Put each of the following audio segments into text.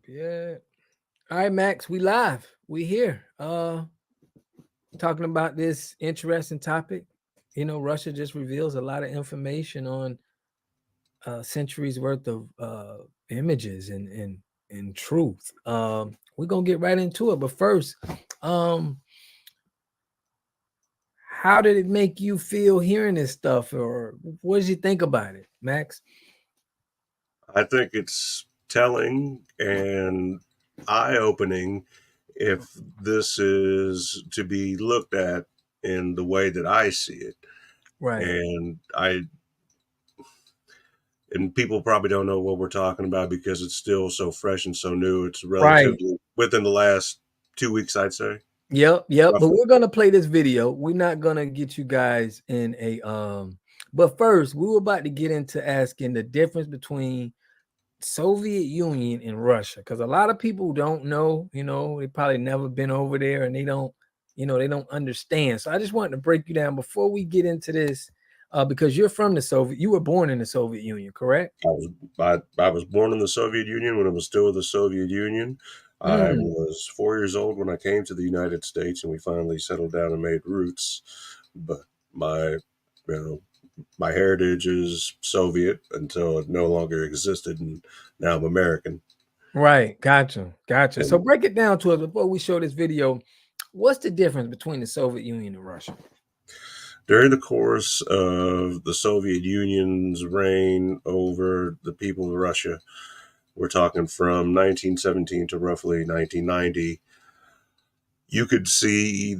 Yeah. All right, Max, we live. We here. Talking about this interesting topic. Russia just reveals a lot of information on centuries worth of images and truth. We're gonna get right into it, but first, um, how did it make you feel hearing this stuff, or what did you think about it, Max? I think it's telling and eye opening if this is to be looked at in the way that I see it. Right, And people probably don't know what we're talking about because it's still so fresh and so new. It's right. relatively within the last 2 weeks, I'd say. Yep. But Roughly. we're gonna play this video. We're not gonna get you guys in a but first we were about to get into asking the difference between Soviet Union and Russia, because a lot of people don't know, they probably never been over there and they don't, they don't understand. So I just wanted to break you down before we get into this, because you're from you were born in the Soviet Union, correct? I was born in the Soviet Union when it was still the Soviet Union. I Mm, was 4 years old when I came to the United States, and we finally settled down and made roots. But my, you know, my heritage is Soviet until it no longer existed, and now I'm American. right, gotcha. So And break it down to us before we show this video. What's the difference between the Soviet Union and Russia? during the course of the Soviet Union's reign over the people of Russia, we're talking from 1917 to roughly 1990, you could see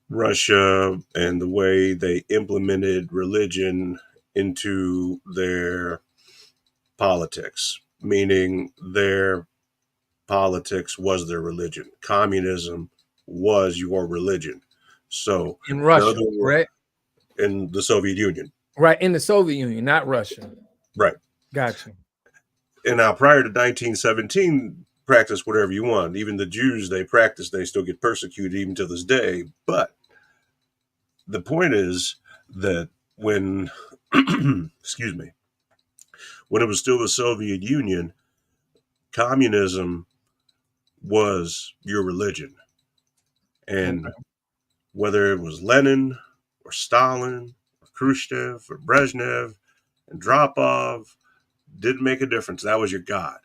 Russia and the way they implemented religion into their politics, meaning their politics was their religion. Communism was your religion. So, In in Russia, other words, correct? in the Soviet Union, Right, in the Soviet Union, not Russia. right? Gotcha. And now, prior to 1917, practice whatever you want. Even the Jews they practice, they still get persecuted even to this day. But the point is that when, excuse me, when it was still the Soviet Union, communism was your religion. And Okay. whether it was Lenin or Stalin or Khrushchev or Brezhnev and Dropov, didn't make a difference. That was your God.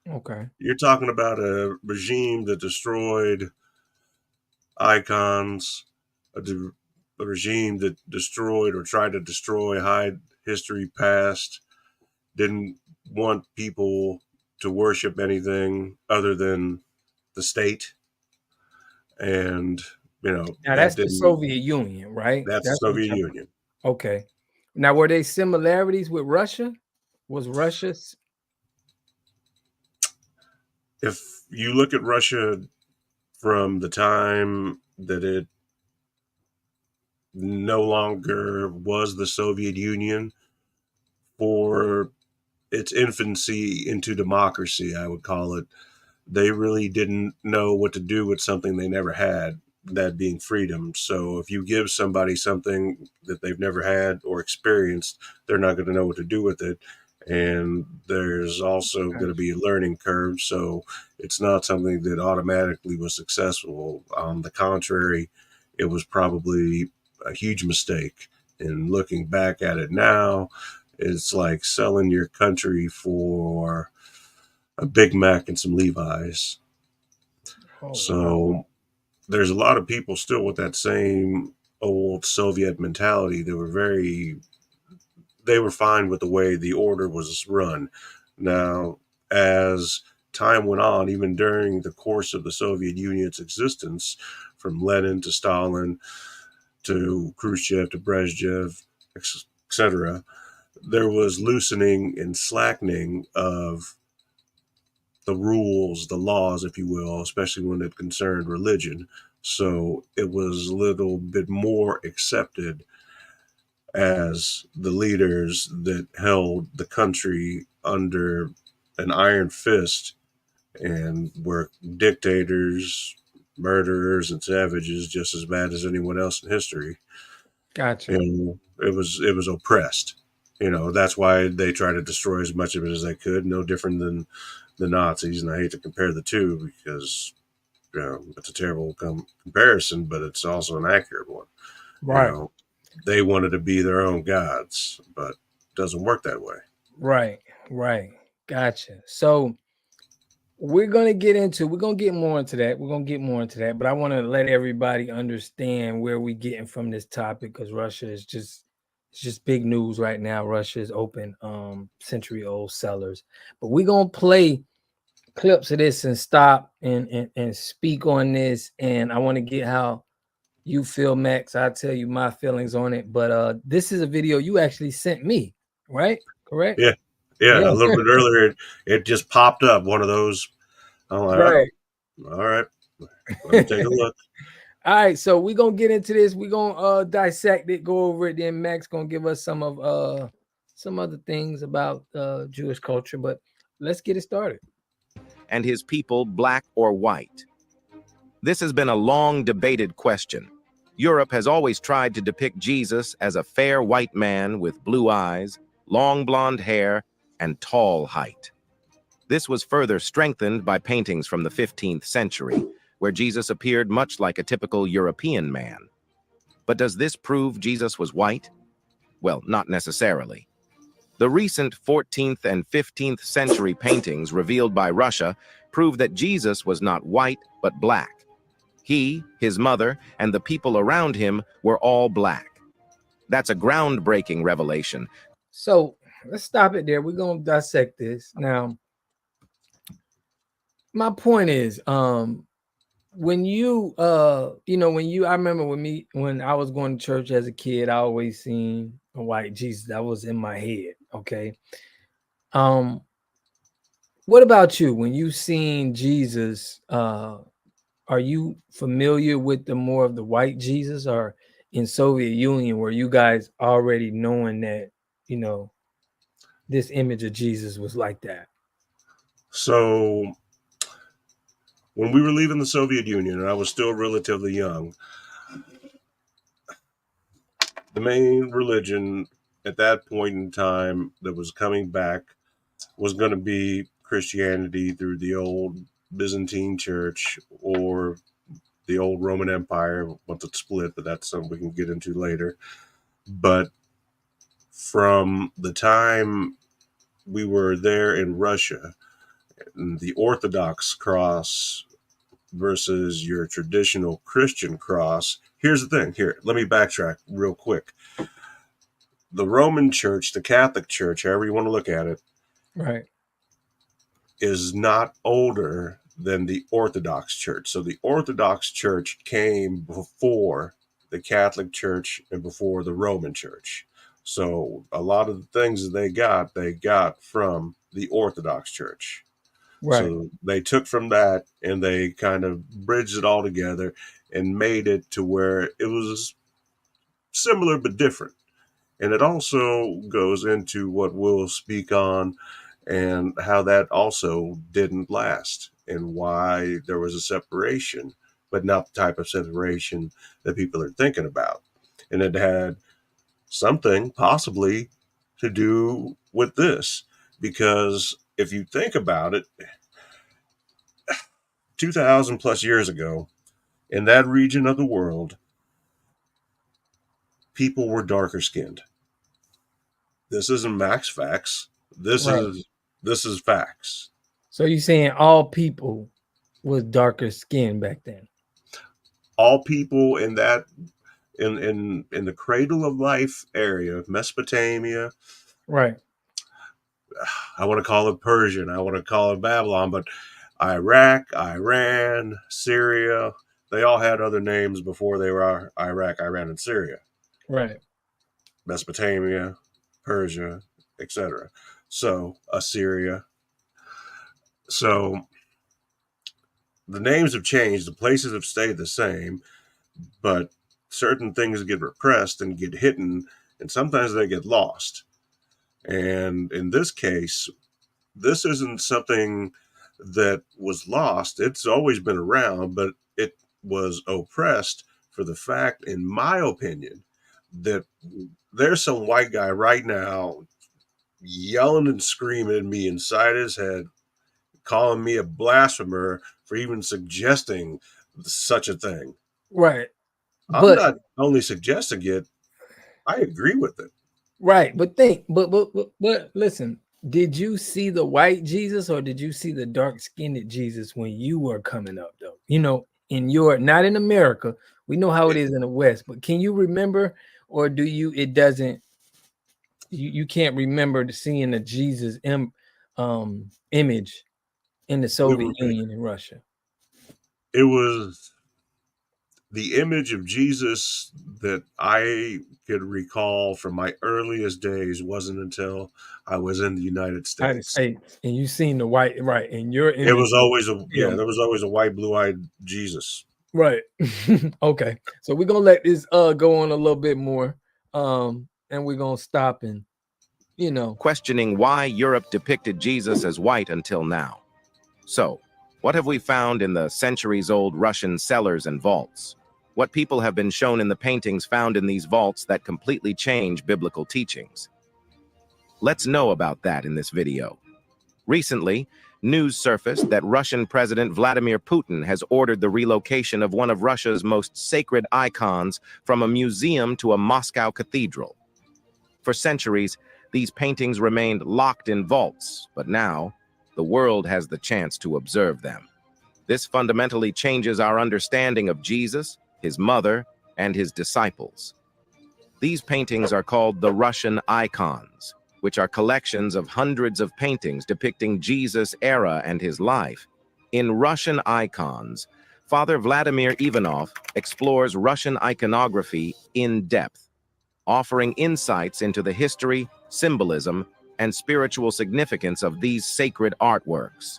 Okay. You're talking about a regime that destroyed icons, a regime that destroyed or tried to destroy, hide history past, didn't want people to worship anything other than the state. And, Now that that's the didn't, Soviet Union, right? that's the That's what Soviet you're Union. okay. Now were they similarities with Russia? Was Russia's If you look at Russia from the time that it no longer was the Soviet Union for its infancy into democracy, I would call it, they really didn't know what to do with something they never had, that being freedom. So if you give somebody something that they've never had or experienced, they're not going to know what to do with it. And there's also going to be a learning curve. So it's not something that automatically was successful. On the contrary, it was probably a huge mistake. And looking back at it now, it's like selling your country for a Big Mac and some Levi's. oh wow. So there's a lot of people still with that same old Soviet mentality. They were fine with the way the order was run. Now, as time went on, even during the course of the Soviet Union's existence, from Lenin to Stalin to Khrushchev to Brezhnev, etc., there was loosening and slackening of the rules, the laws, if you will, especially when it concerned religion. So it was a little bit more accepted as the leaders that held the country under an iron fist and were dictators, murderers, and savages just as bad as anyone else in history. Gotcha. And it was oppressed. That's why they tried to destroy as much of it as they could. No different than the Nazis, and I hate to compare the two because it's a terrible comparison, but it's also an accurate one. You Right. know, they wanted to be their own gods, but it doesn't work that way. Right. Right. Gotcha. So we're gonna get more into that. We're gonna get more into that, but I want to let everybody understand where we're getting from this topic because Russia is just it's just big news right now. Russia is open century-old cellars. But we're gonna play clips of this and stop and speak on this. And I want to get how you feel, Max. I'll tell you my feelings on it. But this is a video you actually sent me, right? Correct? Yeah, yeah. Yeah. A little bit earlier, it just popped up one of those. I'm like, Right. all right, let me take a look. All right, so we're gonna get into this. We're gonna dissect it, go over it. Then Max gonna give us some other things about Jewish culture, but let's get it started. And his people black or white? This has been a long debated question. Europe has always tried to depict Jesus as a fair white man with blue eyes, long blonde hair, and tall height. This was further strengthened by paintings from the 15th century, where Jesus appeared much like a typical European man. But does this prove Jesus was white? Well, not necessarily. The recent 14th and 15th century paintings revealed by Russia prove that Jesus was not white, but black. He, his mother, and the people around him were all black. That's a groundbreaking revelation. So let's stop it there. We're gonna dissect this. Now, my point is, when you I remember when I was going to church as a kid, I always seen a white Jesus. That was in my head. Okay. What about you? When you seen Jesus, are you familiar with the more of the white Jesus, or in Soviet Union were you guys already knowing that, this image of Jesus was like that? So when we were leaving the Soviet Union, and I was still relatively young, the main religion at that point in time that was coming back was going to be Christianity through the old Byzantine Church or the old Roman Empire once it split, but that's something we can get into later. But from the time we were there in Russia, the Orthodox cross versus your traditional Christian cross. Here's the thing. Here, let me backtrack real quick. The Roman Church, the Catholic Church, however you want to look at it, Right. is not older than the Orthodox Church. So the Orthodox Church came before the Catholic Church and before the Roman Church. So a lot of the things that they got from the Orthodox Church. Right. So they took from that and they kind of bridged it all together and made it to where it was similar but different. And it also goes into what we'll speak on and how that also didn't last and why there was a separation, but not the type of separation that people are thinking about. And it had something possibly to do with this, because if you think about it, 2,000 plus years ago, in that region of the world, people were darker skinned. This isn't max facts. This Right. is facts. So you saying all people was darker skin back then? All people in that in the cradle of life area, Mesopotamia. Right. I want to call it Persian. I want to call it Babylon, but Iraq, Iran, Syria, they all had other names before they were Iraq, Iran, and Syria. Right. Mesopotamia, Persia, etc. So Assyria. So the names have changed, the places have stayed the same, but certain things get repressed and get hidden, and sometimes they get lost. And in this case, this isn't something that was lost. It's always been around, but it was oppressed for the fact, in my opinion, that there's some white guy right now yelling and screaming at me inside his head, calling me a blasphemer for even suggesting such a thing. Right. I'm But not only suggesting it, I agree with it. right, but think, but listen, did you see the white Jesus or did you see the dark-skinned Jesus when you were coming up, though? You know, in your not in America, we know how it is in the West, but can you remember, or do you? It doesn't. You can't remember seeing the Jesus image in the Soviet Union and Russia. It was the image of Jesus that I could recall from my earliest days wasn't until I was in the United United States. States, and you seen the white, right? And your It image, was always yeah, there was always a white, blue-eyed Jesus. right. Okay, so we're gonna let this go on a little bit more, and we're gonna stop and Questioning why Europe depicted Jesus as white until now. So, what have we found in the centuries-old Russian cellars and vaults? What people have been shown in the paintings found in these vaults that completely change biblical teachings? Let's know about that in this video. Recently, news surfaced that Russian President Vladimir Putin has ordered the relocation of one of Russia's most sacred icons from a museum to a Moscow cathedral. For centuries, these paintings remained locked in vaults, but now, the world has the chance to observe them. This fundamentally changes our understanding of Jesus, his mother, and his disciples. These paintings are called the Russian icons, which are collections of hundreds of paintings depicting Jesus' era and his life. In Russian icons, Father Vladimir Ivanov explores Russian iconography in depth, offering insights into the history, symbolism, and spiritual significance of these sacred artworks.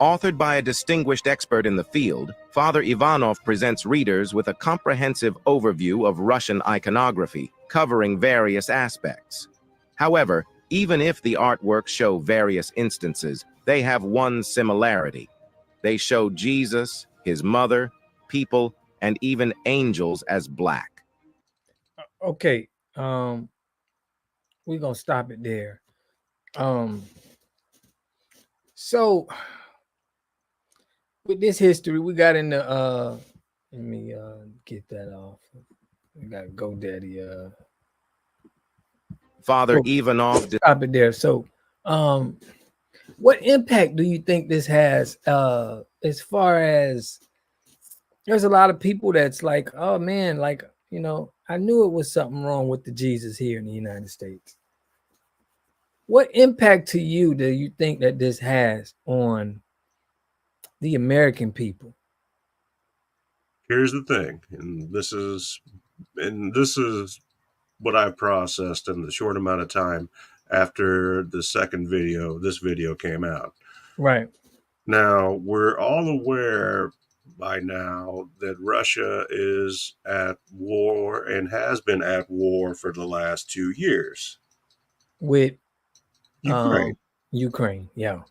Authored by a distinguished expert in the field, Father Ivanov presents readers with a comprehensive overview of Russian iconography, covering various aspects. However, even if the artworks show various instances, they have one similarity. They show Jesus, his mother, people, and even angels as black. Okay, we're gonna stop it there. So with this history, we got into let me get that off. We got GoDaddy. Father Ivanov Stop it there. So what impact do you think this has as far as there's a lot of people that's like, oh man, like, I knew it was something wrong with the Jesus here in the United States. What impact to you do you think that this has on the American people? Here's the thing, and this is what I've processed in the short amount of time after this video came out. Right. Now, we're all aware by now that Russia is at war and has been at war for the last 2 years. With Ukraine. Ukraine, yeah.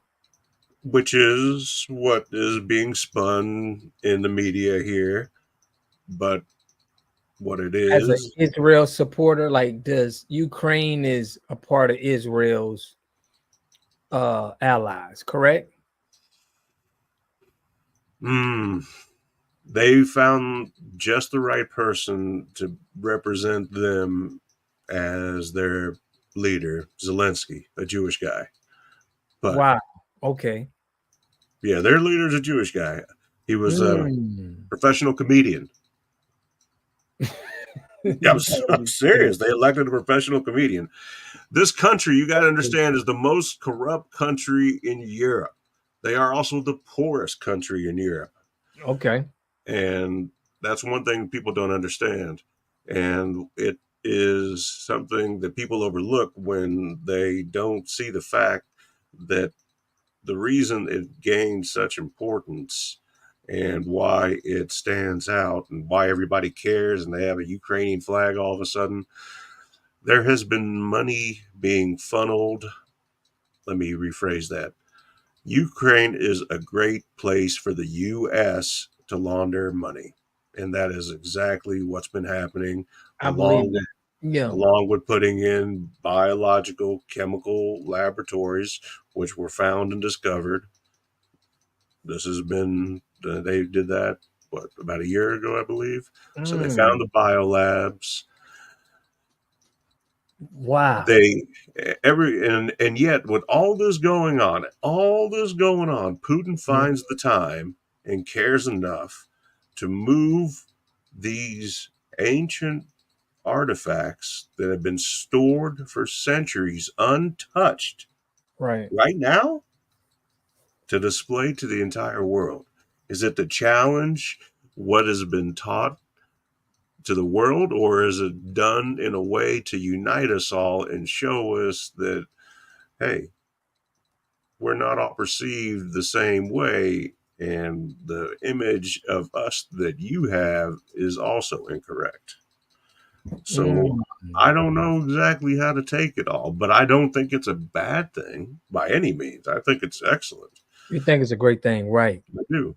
Which is what is being spun in the media here. But what it is, as an Israel supporter, like, does Ukraine is a part of Israel's allies, correct? They found just the right person to represent them as their leader, Zelensky, a Jewish guy. But wow. Okay. Yeah, their leader's a Jewish guy. He was a professional comedian. Yeah, I'm serious. They elected a professional comedian. This country, you got to understand, is the most corrupt country in Europe. They are also the poorest country in Europe. Okay. And that's one thing people don't understand. And it is something that people overlook when they don't see the fact that the reason it gained such importance and why it stands out and why everybody cares and they have a Ukrainian flag all of a sudden, there has been money being funneled. Let me rephrase that. Ukraine is a great place for the U.S. to launder money. And that is exactly what's been happening, along with putting in biological chemical laboratories, which were found and discovered This has been, they did that, what, about a year ago, I believe. So they Mm, found the biolabs. wow. They and yet with all this going on, Putin Mhm. finds the time and cares enough to move these ancient artifacts that have been stored for centuries untouched Right. right now to display to the entire world. Is it to challenge what has been taught to the world, or is it done in a way to unite us all and show us that, hey, we're not all perceived the same way, and the image of us that you have is also incorrect? So Mm. I don't know exactly how to take it all, but I don't think it's a bad thing by any means. I think it's excellent. You think it's a great thing, right? I do.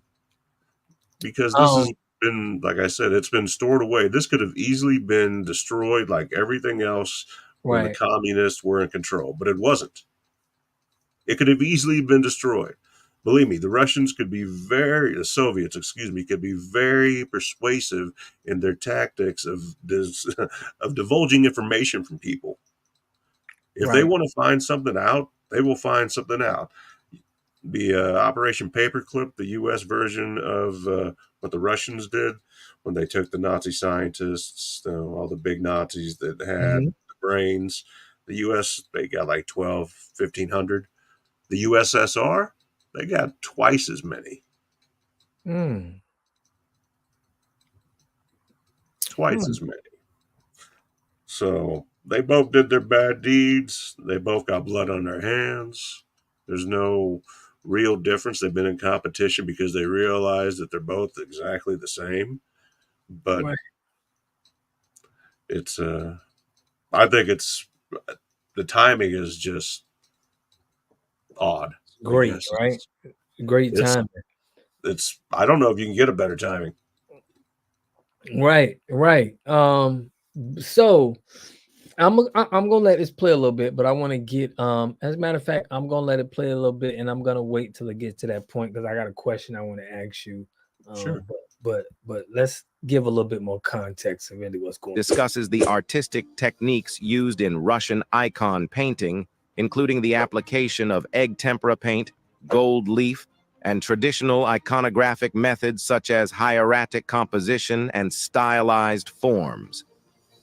Because this Um, has been, like I said, it's been stored away. This could have easily been destroyed like everything else when the right. communists were in control, but it wasn't. It could have easily been destroyed. Believe me, the Soviets, excuse me, could be very persuasive in their tactics of this, of divulging information from people. If they Right. want to find something out, they will find something out. The Operation Paperclip, the U.S. version of what the Russians did when they took the Nazi scientists, all the big Nazis that had Mhm. the brains. The U.S., they got like 12, 1,500. The USSR, they got twice as many. Mm. Twice Hmm. as many. So they both did their bad deeds. They both got blood on their hands. There's no real difference. They've been in competition because they realize that they're both exactly the same. But Right. it's, I think it's, the timing is just odd, I Great, guess. right? Great It's, time. I don't know if you can get a better timing. Right, right. So I'm gonna let this play a little bit, but I want to get as a matter of fact, I'm gonna let it play a little bit, and I'm gonna wait till it gets to that point because I got a question I want to ask you. Sure. But let's give a little bit more context of really what's going on. Discusses the artistic techniques used in Russian icon painting, including the application of egg tempera paint, gold leaf, and traditional iconographic methods such as hieratic composition and stylized forms.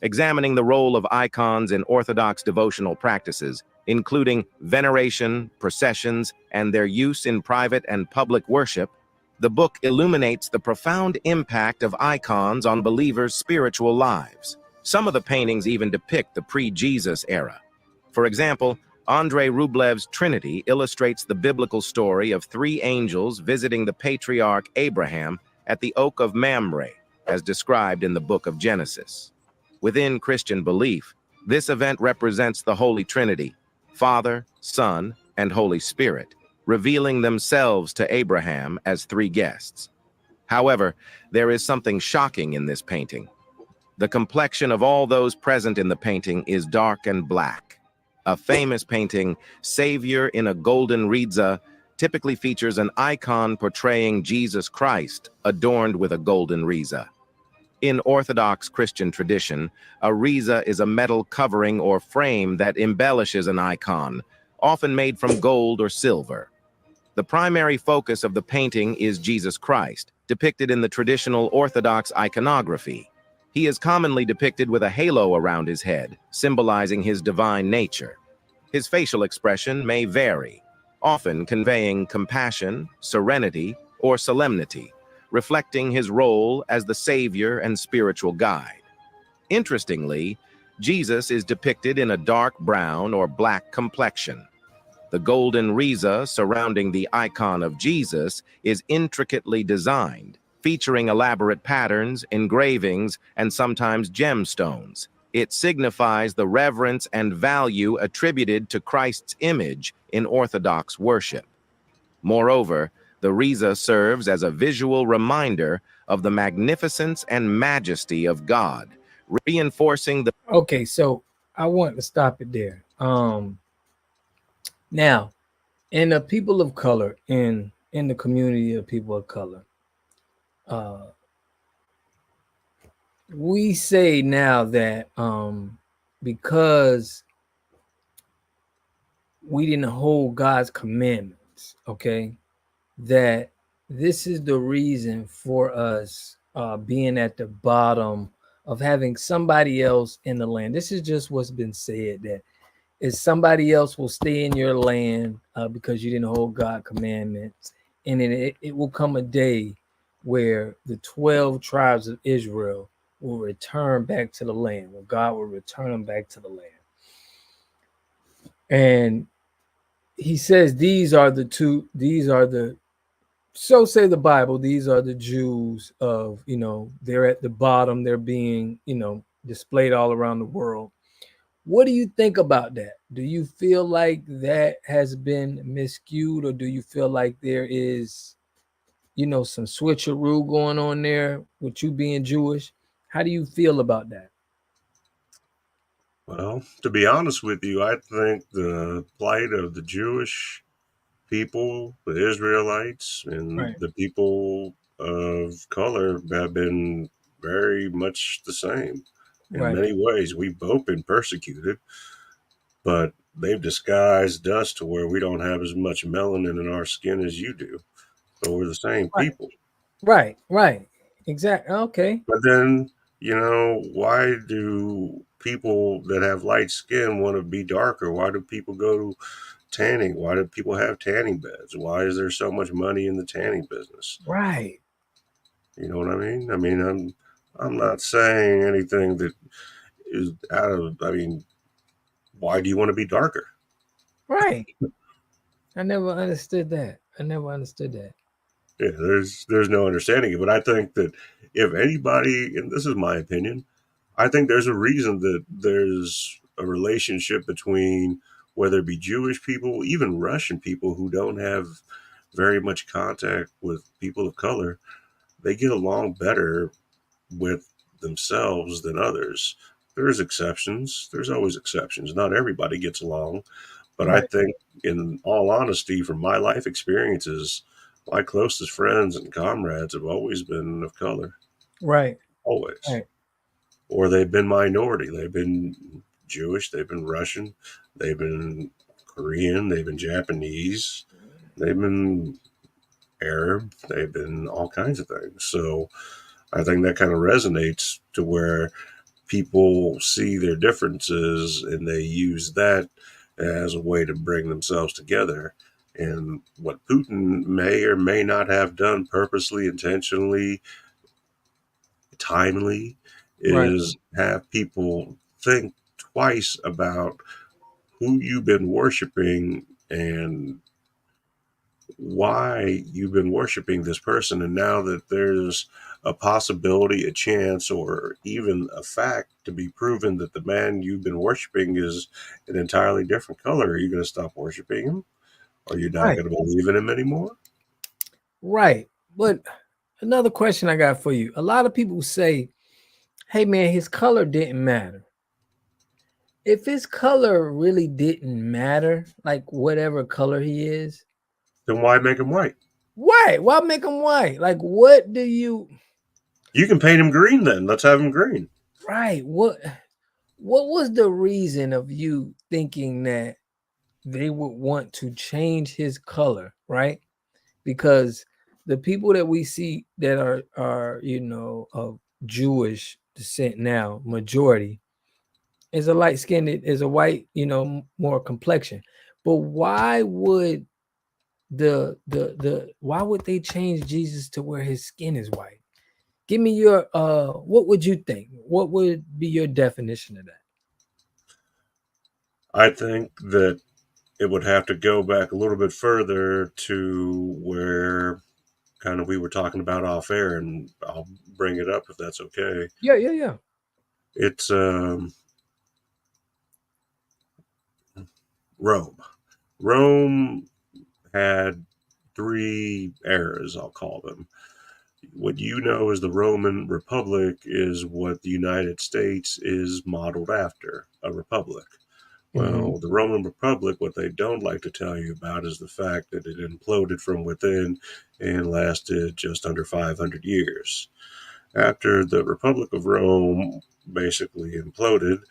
Examining the role of icons in Orthodox devotional practices, including veneration, processions, and their use in private and public worship, the book illuminates the profound impact of icons on believers' spiritual lives. Some of the paintings even depict the pre-Jesus era. For example, Andrei Rublev's Trinity illustrates the biblical story of three angels visiting the patriarch Abraham at the Oak of Mamre, as described in the book of Genesis. Within Christian belief, this event represents the Holy Trinity, Father, Son, and Holy Spirit, revealing themselves to Abraham as three guests. However, there is something shocking in this painting. The complexion of all those present in the painting is dark and black. A famous painting, Savior in a Golden Riza, typically features an icon portraying Jesus Christ adorned with a golden riza. In Orthodox Christian tradition, a riza is a metal covering or frame that embellishes an icon, often made from gold or silver. The primary focus of the painting is Jesus Christ, depicted in the traditional Orthodox iconography. He is commonly depicted with a halo around his head, symbolizing his divine nature. His facial expression may vary, often conveying compassion, serenity, or solemnity, reflecting his role as the savior and spiritual guide. Interestingly, Jesus is depicted in a dark brown or black complexion. The golden riza surrounding the icon of Jesus is intricately designed, featuring elaborate patterns, engravings, and sometimes gemstones. It signifies the reverence and value attributed to Christ's image in Orthodox worship. Moreover, the riza serves as a visual reminder of the magnificence and majesty of God, reinforcing the Okay, so I want to stop it there. Now, in the people of color in in the community of people of color. We say now that because we didn't hold God's commandments, okay, that this is the reason for us being at the bottom of having somebody else in the land. This is just what's been said, that is somebody else will stay in your land because you didn't hold God commandments. And it will come a day where the 12 tribes of Israel will return back to the land, where God will return them back to the land. And he says, so say the Bible, these are the Jews of, they're at the bottom, they're being, displayed all around the world. What do you think about that? Do you feel like that has been miscued, or do you feel like there is, some switcheroo going on there with you being Jewish? How do you feel about that? Well, to be honest with you, I think the plight of the Jewish people, the Israelites, and Right. the people of color have been very much the same. In Right. many ways, we've both been persecuted, but they've disguised us to where we don't have as much melanin in our skin as you do. So we're the same Right. people. Right. Exactly. Okay. But then, why do people that have light skin want to be darker? Why do people go to tanning? Why do people have tanning beds? Why is there so much money in the tanning business? Right. You know what I mean? I'm not saying anything that is out of. Why do you want to be darker? Right. I never understood that. Yeah, there's no understanding it. But I think that if anybody, and this is my opinion, I think there's a reason that there's a relationship between whether it be Jewish people, even Russian people who don't have very much contact with people of color, they get along better with themselves than others. There's exceptions. There's always exceptions. Not everybody gets along. But I Right. think, in all honesty, from my life experiences, my closest friends and comrades have always been of color. Right. Always. Right. Or they've been minority. They've been Jewish, they've been Russian, they've been Korean, they've been Japanese, they've been Arab, they've been all kinds of things. So I think that kind of resonates to where people see their differences and they use that as a way to bring themselves together. And what Putin may or may not have done purposely, intentionally, timely, Right. is have people think twice about who you've been worshiping and why you've been worshiping this person. And now that there's a possibility, a chance, or even a fact to be proven that the man you've been worshiping is an entirely different color, are you going to stop worshiping him? Are you not Right. going to believe in him anymore? Right. But another question I got for you. A lot of people say, hey man, his color didn't matter. If his color really didn't matter, like whatever color he is, Then why make him white? why make him white? Like, what do you, You can paint him green then. Let's have him green. right? What was the reason of you thinking that they would want to change his color, right? Because the people that we see that are of Jewish descent now, majority is a light skinned, is a white, more complexion. But why would why would they change Jesus to where his skin is white? Give me your what would you think? What would be your definition of that? I think that it would have to go back a little bit further to where kind of we were talking about off air, and I'll bring it up if that's okay. Yeah. It's Rome. Rome had three eras, I'll call them. What you know as the Roman Republic is what the United States is modeled after, a republic. Well, the Roman Republic, what they don't like to tell you about is the fact that it imploded from within and lasted just under 500 years. After the Republic of Rome basically imploded,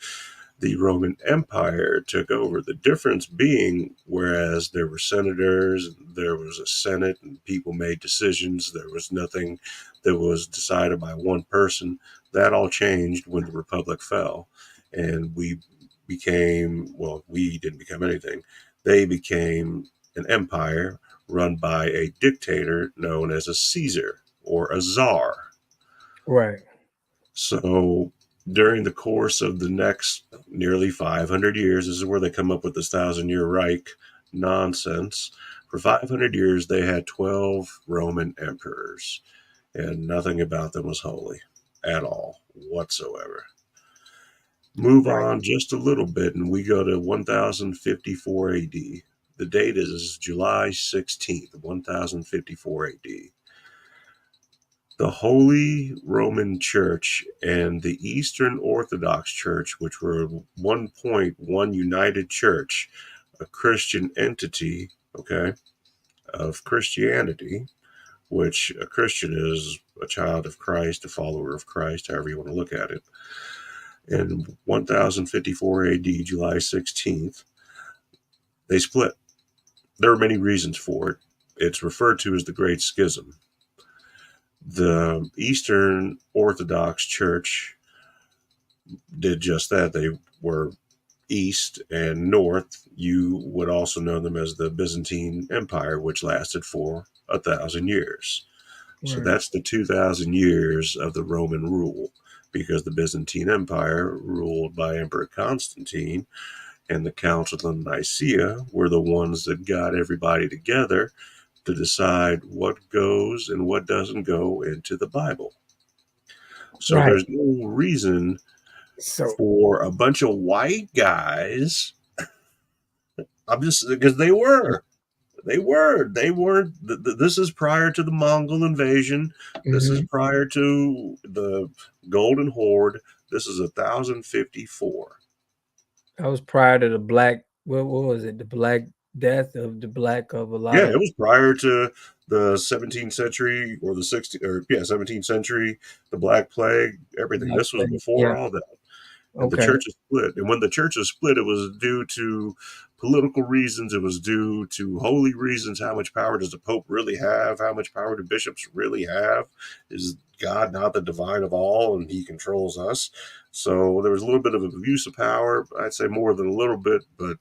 the Roman Empire took over. The difference being, whereas there were senators, there was a senate, and people made decisions, there was nothing that was decided by one person. That all changed when the Republic fell. And we didn't become anything. They became an empire run by a dictator known as a Caesar or a czar. Right. So during the course of the next nearly 500 years, this is where they come up with this 1,000-year Reich nonsense. For 500 years, they had 12 Roman emperors, and nothing about them was holy at all whatsoever. Move on just a little bit, and we go to 1054 AD. The date is July 16th, 1054 AD. The Holy Roman Church and the Eastern Orthodox Church, which were at one point one united church, a Christian entity, of Christianity, which a Christian is a child of Christ, a follower of Christ, however you want to look at it. In 1054 AD, July 16th, they split. There are many reasons for it. It's referred to as the Great Schism. The Eastern Orthodox Church did just that. They were east and north. You would also know them as the Byzantine Empire, which lasted for 1,000 years. Right. So that's the 2,000 years of the Roman rule, because the Byzantine Empire, ruled by Emperor Constantine, and the Council of Nicaea were the ones that got everybody together to decide what goes and what doesn't go into the Bible. So there's no reason for a bunch of white guys. Because they weren't. This is prior to the Mongol invasion. This is prior to the Golden Horde. This is 1054. That was prior to the Black. What was it? The Black Death of the Black of a lot. Yeah, it was prior to the 17th century or the 17th century, the Black Plague, everything. This was before all that. And the churches split. And when the churches split, it was due to political reasons. It was due to holy reasons. How much power does the Pope really have? How much power do bishops really have? Is God not the divine of all and he controls us? So there was a little bit of abuse of power. I'd say more than a little bit, but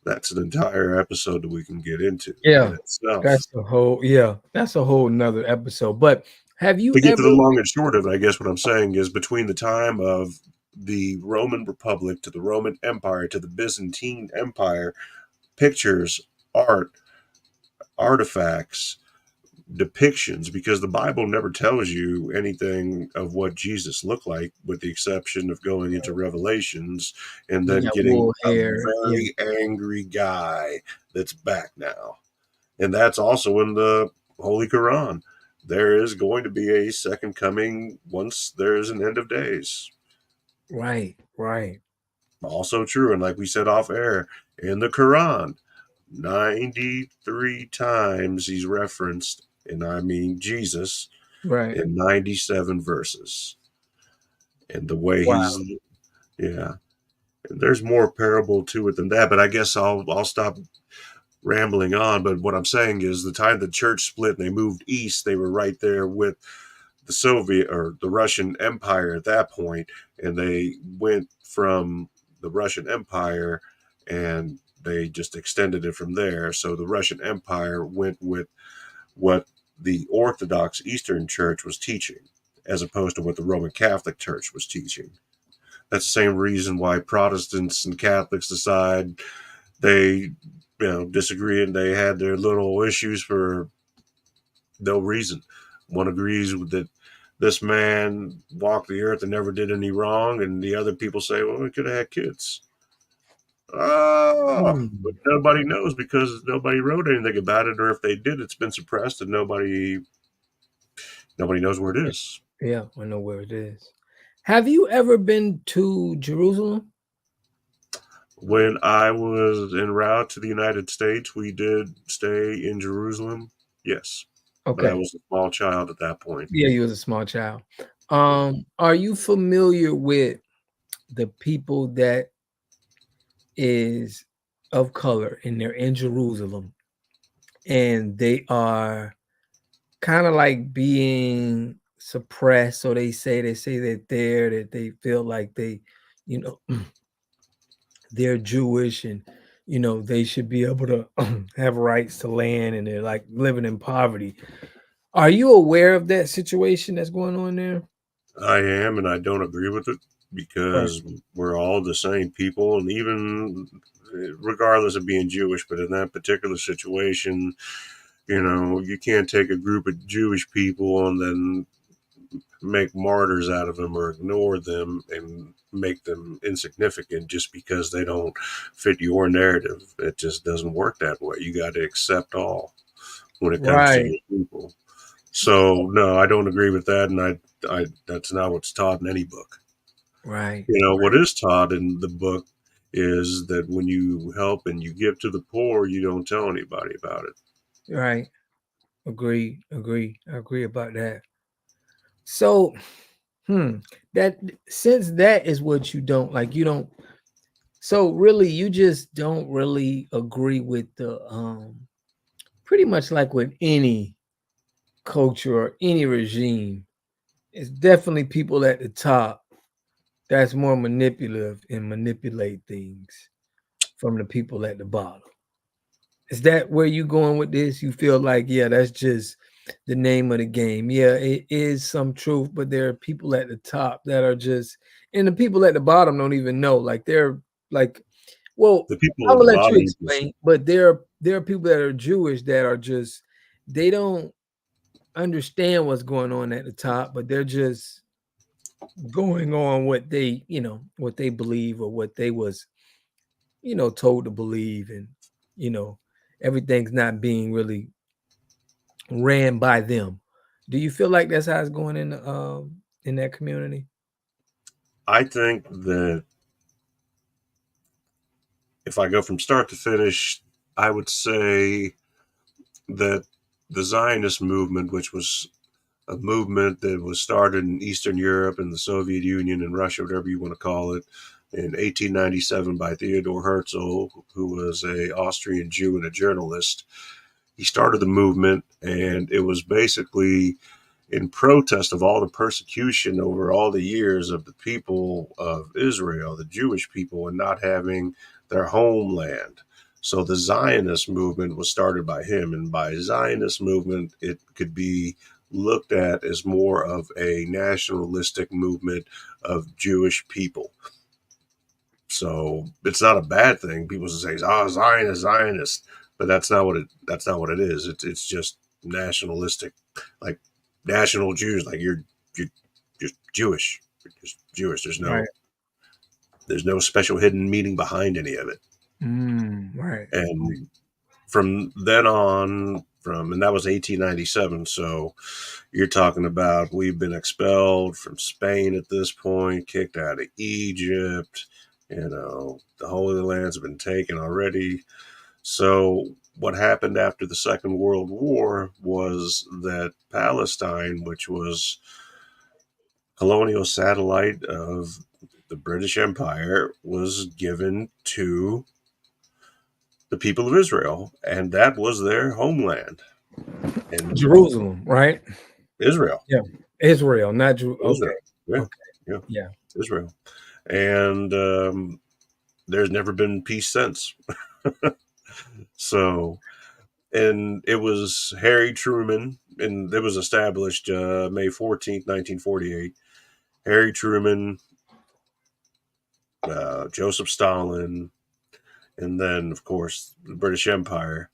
that's an entire episode that we can get into. Yeah, that's a whole nother episode. But have you to get to the long and short of it, I guess what I'm saying is between the time of the Roman Republic to the Roman Empire to the Byzantine Empire, pictures, art, artifacts, depictions, because the Bible never tells you anything of what Jesus looked like, with the exception of going into Revelations and then getting a very angry guy that's back now. And that's also in the Holy Quran. There is going to be a second coming once there is an end of days. Right. Also true. And like we said off air, in the Quran, 93 times he's referenced, and I mean Jesus, in 97 verses. And the way and there's more parable to it than that, but I guess I'll stop rambling on. But what I'm saying is the time the church split and they moved east, they were right there with the Soviet or the Russian Empire at that point, and they went from the Russian Empire and they just extended it from there. So the Russian Empire went with what the Orthodox Eastern Church was teaching, as opposed to what the Roman Catholic Church was teaching. That's the same reason why Protestants and Catholics decide they disagree, and they had their little issues for no reason. One agrees with that this man walked the earth and never did any wrong, and the other people say, well, we could have had kids. But nobody knows because nobody wrote anything about it, or if they did, it's been suppressed and nobody knows where it is. Yeah, I know where it is. Have you ever been to Jerusalem? When I was en route to the United States, we did stay in Jerusalem. Yes, but I Okay. was a small child at that point. Yeah, you was a small child. Yeah. Are you familiar with the people that is of color and they're in Jerusalem and they are kind of like being suppressed? So they say that they feel like they, you know, they're Jewish and they should be able to have rights to land and they're like living in poverty. Are you aware of that situation that's going on there? I am, and I don't agree with it Right. because we're all the same people, and even regardless of being Jewish, but in that particular situation, you can't take a group of Jewish people and then make martyrs out of them or ignore them and make them insignificant just because they don't fit your narrative. It just doesn't work that way. You got to accept all when it comes to Right. your people. So no, I don't agree with that, and I that's not what's taught in any book. Right. What is taught in the book is that when you help and you give to the poor, you don't tell anybody about it. Right. Agree. I agree about that. So, that since that is what you don't like, you don't so really you just don't really agree with the pretty much like with any culture or any regime. It's definitely people at the top that's more manipulative and manipulate things from the people at the bottom. Is that where you going with this? You feel like, yeah, that's just the name of the game. Yeah, it is some truth, but there are people at the top that are just, and the people at the bottom don't even know. Like they're like, well, The people I'm at the gonna let you bottom just explain, but there are people that are Jewish that are just they don't understand what's going on at the top, but they're just going on what what they believe or what they was told to believe, and you know everything's not being really ran by them. Do you feel like that's how it's going in that community? I think that if I go from start to finish, I would say that the Zionist movement, which was a movement that was started in Eastern Europe and the Soviet Union and Russia, whatever you want to call it, in 1897 by Theodor Herzl, who was a Austrian Jew and a journalist. He started the movement, and it was basically in protest of all the persecution over all the years of the people of Israel, the Jewish people, and not having their homeland. So the Zionist movement was started by him, and by Zionist movement, it could be looked at as more of a nationalistic movement of Jewish people. So it's not a bad thing. People say, "Oh, Zionist, Zionist," but That's not what it is. It's just nationalistic, like national Jews. Like you're just Jewish. You're just Jewish. Right. There's no special hidden meaning behind any of it. Right. And from then on, and that was 1897. So you're talking about we've been expelled from Spain at this point, kicked out of Egypt. The Holy Land's been taken already. So what happened after the Second World War was that Palestine, which was colonial satellite of the British Empire, was given to the people of Israel, and that was their homeland. And Jerusalem, right? Israel, Yeah. Israel, not okay. Israel, yeah, Okay. yeah, Yeah. Israel, and there's never been peace since. So, and it was Harry Truman, and it was established May 14th, 1948. Harry Truman, Joseph Stalin, and then, of course, the British Empire,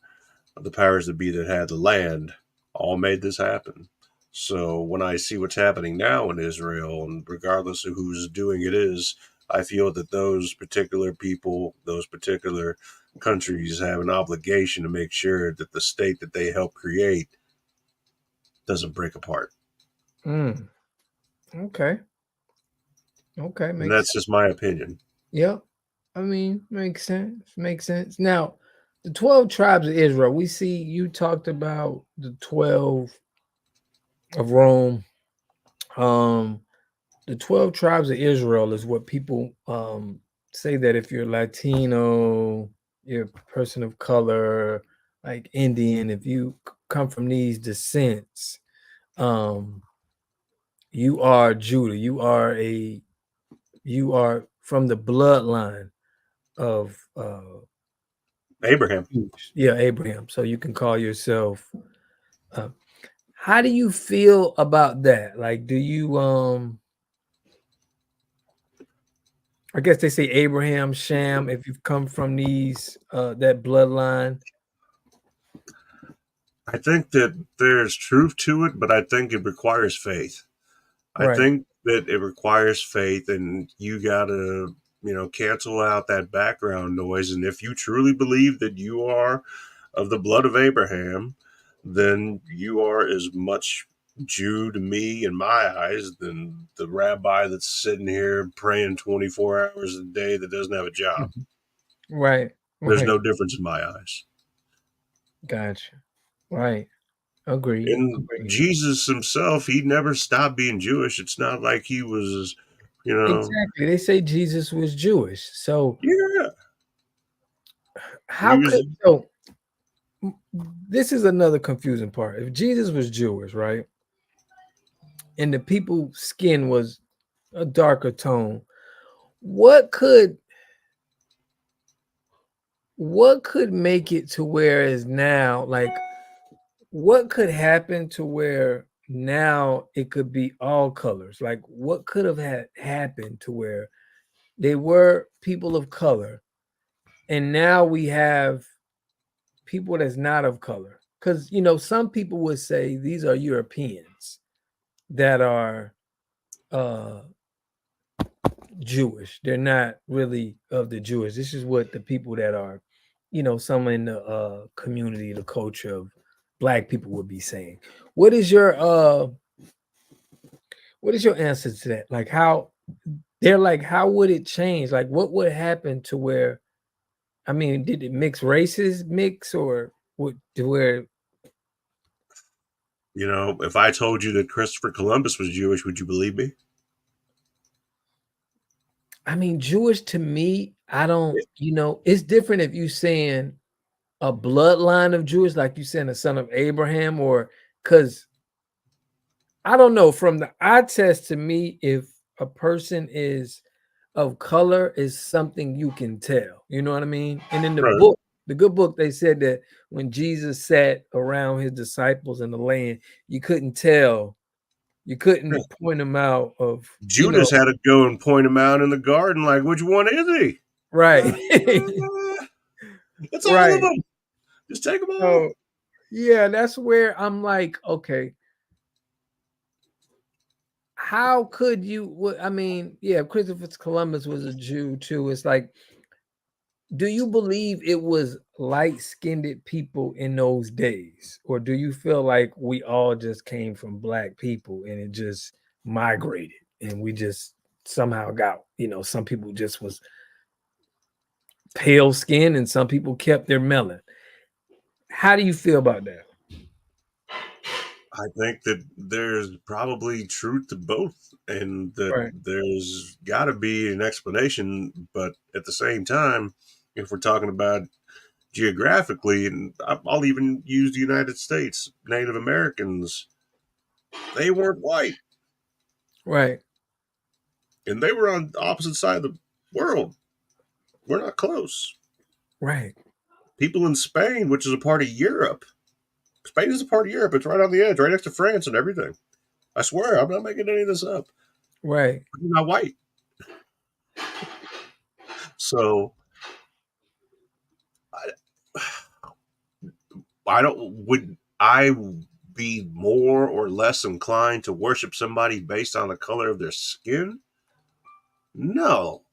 the powers that be that had the land, all made this happen. So when I see what's happening now in Israel, and regardless of who's doing it is, I feel that those particular people, those particular countries have an obligation to make sure that the state that they help create doesn't break apart. Mm, okay. Okay. And Makes that's sense. just my opinion. Yeah. I mean, makes sense. Makes sense. Now, the 12 tribes of Israel, we see you talked about the 12 of Rome. Um, the 12 tribes of Israel is what people say that if you're Latino, you're a person of color, like Indian, if you come from these descents, um, you are Judah. You are from the bloodline of Abraham. yeah, Abraham. So you can call yourself uh, how do you feel about that? Like, do you I guess they say Abraham, Sham, if you've come from these that bloodline. I think that there's truth to it, but I think it requires faith. I Right. think that it requires faith, and you gotta, cancel out that background noise. And if you truly believe that you are of the blood of Abraham, then you are as much Jew to me in my eyes than the rabbi that's sitting here praying 24 hours a day that doesn't have a job. Mhm. Right. There's Right. no difference in my eyes. Gotcha. Right. Agreed. And Agreed. Jesus himself, he never stopped being Jewish. It's not like he was, you know, Exactly. They say Jesus was Jewish. So yeah, he how was. could so this is another confusing part. If Jesus was Jewish, right? And the people's skin was a darker tone, what could make it to where is now like what could happen to where now it could be all colors? Like what could have happened to where they were people of color and now we have people that's not of color? Because some people would say these are Europeans that are uh Jewish. They're not really of the Jewish. This is what the people that are, some in the community, the culture of black people would be saying. What is your answer to that? Like how they're like, how would it change? Like what would happen to where I mean, did it mix races mix or what to where If I told you that Christopher Columbus was Jewish, would you believe me? I mean, Jewish to me, I don't, it's different if you saying a bloodline of Jewish, like you saying a son of Abraham, or because I don't know, from the eye test to me, if a person is of color is something you can tell. You know what I mean? And in the Right. book, the good book, they said that when Jesus sat around his disciples in the land, you couldn't tell, you couldn't point them out of, Judas had to go and point him out in the garden, like, which one is he? right. It's all Right. of them. Just take them all. So, yeah, that's where I'm like, okay, how could you? I mean, yeah, Christopher Columbus was a Jew too. It's like, do you believe it was light-skinned people in those days, or do you feel like we all just came from black people and it just migrated and we just somehow got, some people just was pale skin and some people kept their melon? How do you feel about that? I think that there's probably truth to both, and that Right. there's got to be an explanation. But at the same time, if we're talking about geographically, and I'll even use the United States, Native Americans, they weren't white, Right. and they were on the opposite side of the world. We're not close. Right. People in Spain, which is a part of Europe, Spain is a part of Europe. It's right on the edge, right next to France and everything. I swear, I'm not making any of this up. Right. You're not white. So would I be more or less inclined to worship somebody based on the color of their skin? No.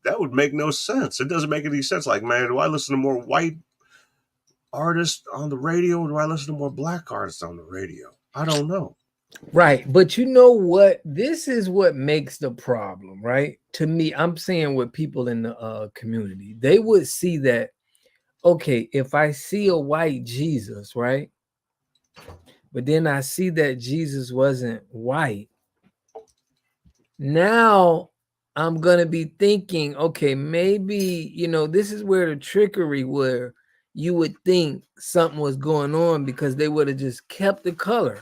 That would make no sense. It doesn't make any sense. Like, man, do I listen to more white artists on the radio or do I listen to more black artists on the radio? I don't know. Right. But you know what? This is what makes the problem, right? To me, I'm saying with people in the community, they would see that, okay, if I see a white Jesus, right? But then I see that Jesus wasn't white. Now I'm going to be thinking, okay, maybe, this is where the trickery, where you would think something was going on because they would have just kept the color,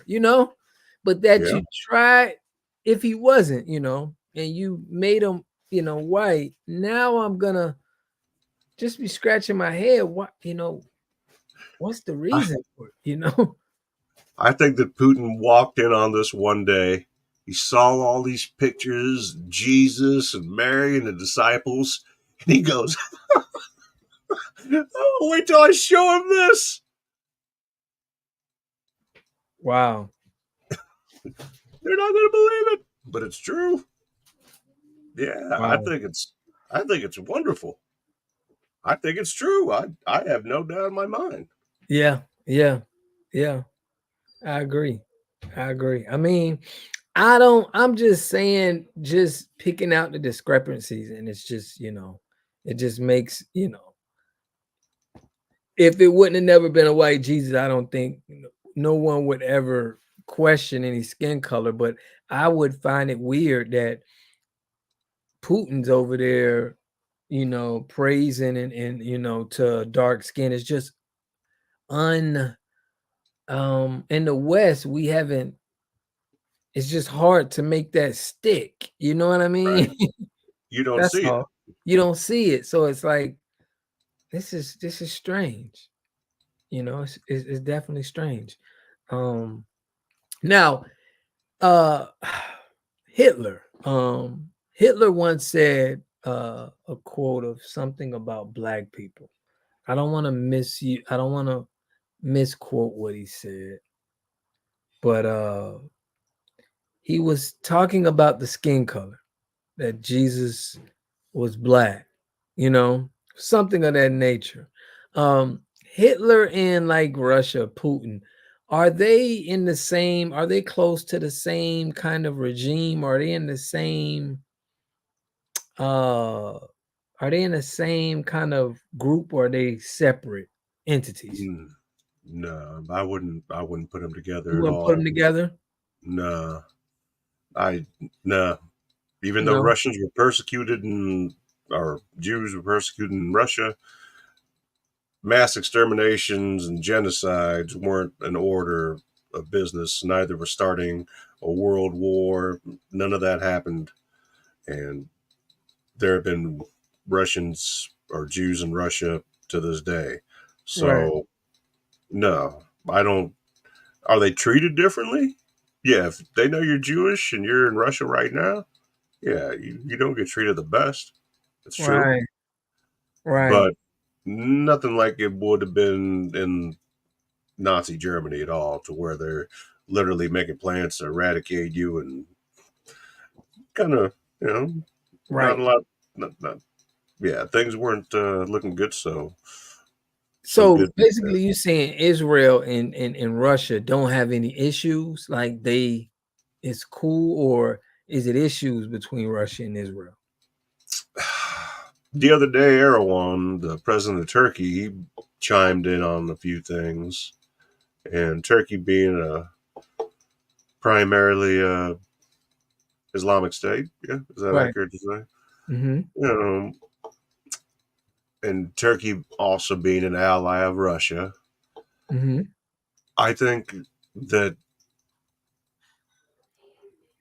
but that Yeah. you tried, if he wasn't, and you made him, white. Now I'm going to just be scratching my head. What's the I, reason for it, I think that Putin walked in on this one day. He saw all these pictures, Jesus and Mary and the disciples, and he goes, "Oh, wait till I show him this." Wow. They're not going to believe it, but it's true. Yeah, Wow. I think it's wonderful. I think it's true. I have no doubt in my mind. Yeah. Yeah. Yeah. I agree. I agree. I mean, I'm just saying, just picking out the discrepancies, and it's just, it just makes, if it wouldn't have never been a white Jesus, I don't think no one would ever question any skin color. But I would find it weird that Putin's over there, praising and to dark skin. Is just un in the West, we haven't, it's just hard to make that stick. You know what I Right? mean? You don't That's see it. all. You don't see it. So it's like, this is strange. It's definitely strange. Um Now, uh Hitler. Hitler once said a quote of something about black people. I don't want to misquote what he said, but he was talking about the skin color, that Jesus was black, something of that nature. Hitler and like Russia, Putin, are they close to the same kind of regime? Are they in the same uh kind of group, or are they separate entities? Mm, no, I wouldn't put them You together at wouldn't put them all. together? No, I no. Even though No. Russians were persecuted and or Jews were persecuted in Russia, mass exterminations and genocides weren't an order of business. Neither were starting a world war. None of that happened. And there have been Russians or Jews in Russia to this day. Right. So, no, I don't. Are they treated differently? Yeah, if they know you're Jewish and you're in Russia right now, yeah, you don't get treated the best. It's true. Right. Right. But nothing like it would have been in Nazi Germany at all, to where they're literally making plans to eradicate you and kind of, not Right. a lot, not yeah, things weren't looking good. So So good. basically, you saying Israel and Russia don't have any issues? Like, it's cool, or is it issues between Russia and Israel? The other day, Erdogan, the president of Turkey, he chimed in on a few things, and Turkey being a primarily Islamic State, yeah, is that Right. accurate to say? Mm-hmm. You and Turkey also being an ally of Russia, Mm-hmm. I think that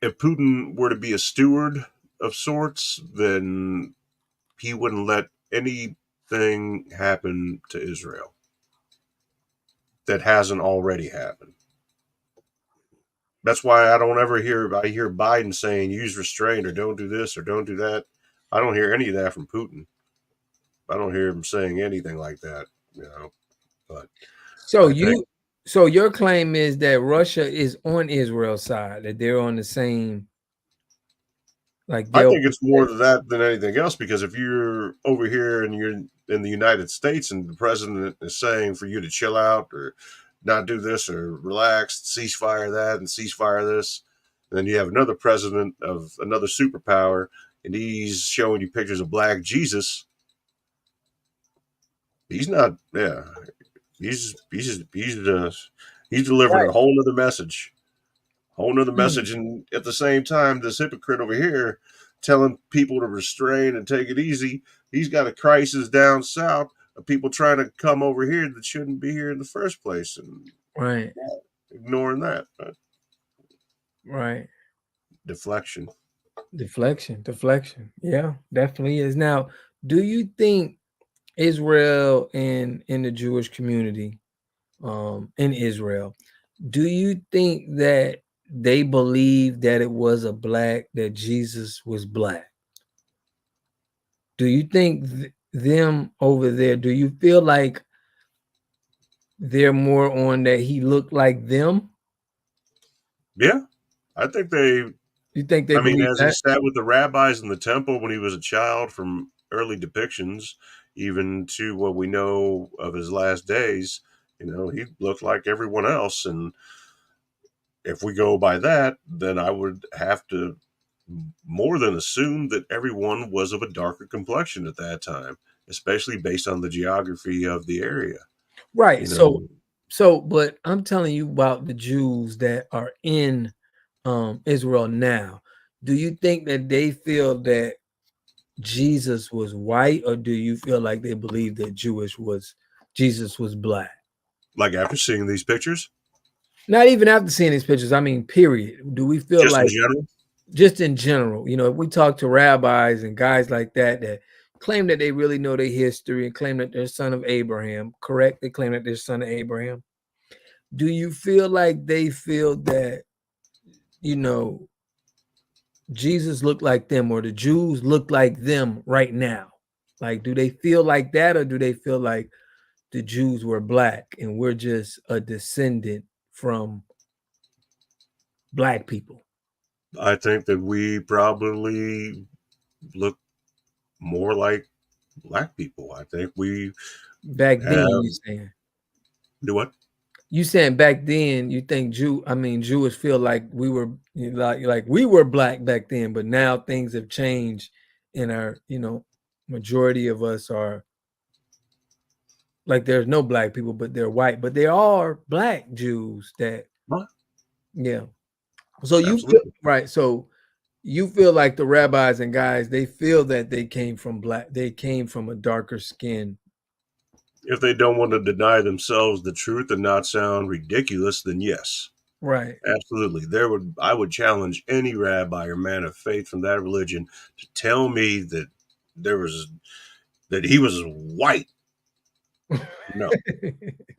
if Putin were to be a steward of sorts, then he wouldn't let anything happen to Israel that hasn't already happened. That's why I hear Biden saying use restraint or don't do this or don't do that. I don't hear any of that from Putin. I don't hear him saying anything like that, But So I think you, so your claim is that Russia is on Israel's side, that they're on the same, like I they'll think it's more protect. of that than anything else, because if you're over here and you're in the United States and the president is saying for you to chill out or not do this or relax, ceasefire that, and ceasefire this. And then you have another president of another superpower, and he's showing you pictures of Black Jesus. He's not, yeah. He's delivering Right. a whole other message, Mm. and at the same time, this hypocrite over here telling people to restrain and take it easy. He's got a crisis down south of people trying to come over here that shouldn't be here in the first place, and Right. ignoring that. Right. Deflection. Deflection. Yeah, definitely is. Now, do you think Israel and in the Jewish community, in Israel, do you think that they believe that it was that Jesus was black? Do you think them over there, do you feel like they're more on that he looked like them? Yeah, I think they. You think they I mean, believe as he that? sat with the rabbis in the temple when he was a child, from early depictions, even to what we know of his last days, he looked like everyone else. And if we go by that, then I would have to more than assume that everyone was of a darker complexion at that time, especially based on the geography of the area. Right. You know, But I'm telling you about the Jews that are in Israel now. Do you think that they feel that Jesus was white, or do you feel like they believe that Jesus was black? like after seeing these pictures, Not even after seeing these pictures. I mean, period. Do we feel just in like general, just in general, if we talk to rabbis and guys like that claim that they really know their history and claim that they're son of Abraham, correct? They claim that they're son of Abraham. Do you feel like they feel that, you know, Jesus looked like them or the Jews look like them right now? Like, do they feel like that, or do they feel like the Jews were black and we're just a descendant from black people? I think that we probably look more like black people. I think we Back then, have you saying? do what? You saying back then you think Jewish feel like we were like we were black back then, but now things have changed and our, majority of us are like there's no black people, but they're white, but there are black Jews that, Huh? yeah. So you feel Absolutely. right. So you feel like the rabbis and guys, they feel that they came from a darker skin. If they don't want to deny themselves the truth and not sound ridiculous, then yes, Right. absolutely. I would challenge any rabbi or man of faith from that religion to tell me that there was that he was white. No,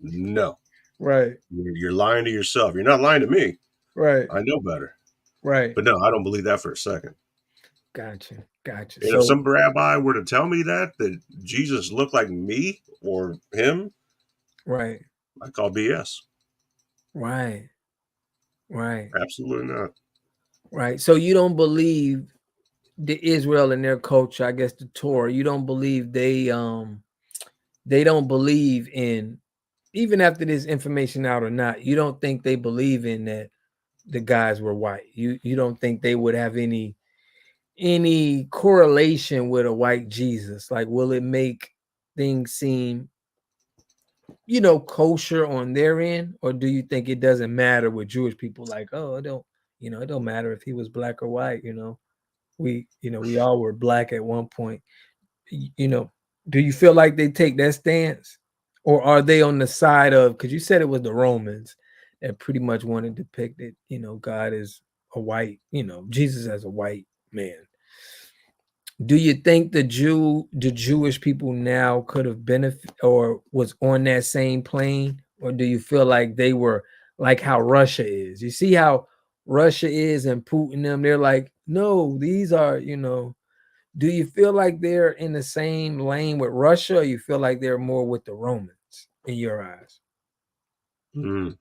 no. Right. You're lying to yourself. You're not lying to me. Right. I know better. Right. But no, I don't believe that for a second. Gotcha. And if So some rabbi were to tell me that Jesus looked like me or him, right. I call BS. Right. Right. Absolutely not. Right. So you don't believe the Israel and their culture, I guess the Torah, you don't believe they don't believe in, even after this information out or not, you don't think they believe in that the guys were white. You don't think they would have any correlation with a white Jesus? Like, will it make things seem, kosher on their end, or do you think it doesn't matter with Jewish people? Like, oh, it don't matter if he was black or white. We all were black at one point. Do you feel like they take that stance, or are they on the side of? Because you said it was the Romans that pretty much wanted to depict it. God is a white. Jesus as a white man. Do you think the Jewish people now could have benefit or was on that same plane, or do you feel like they were like how Russia is? You see how Russia is and Putin them, they're like, no, these are, do you feel like they're in the same lane with Russia, or you feel like they're more with the Romans in your eyes? Mm.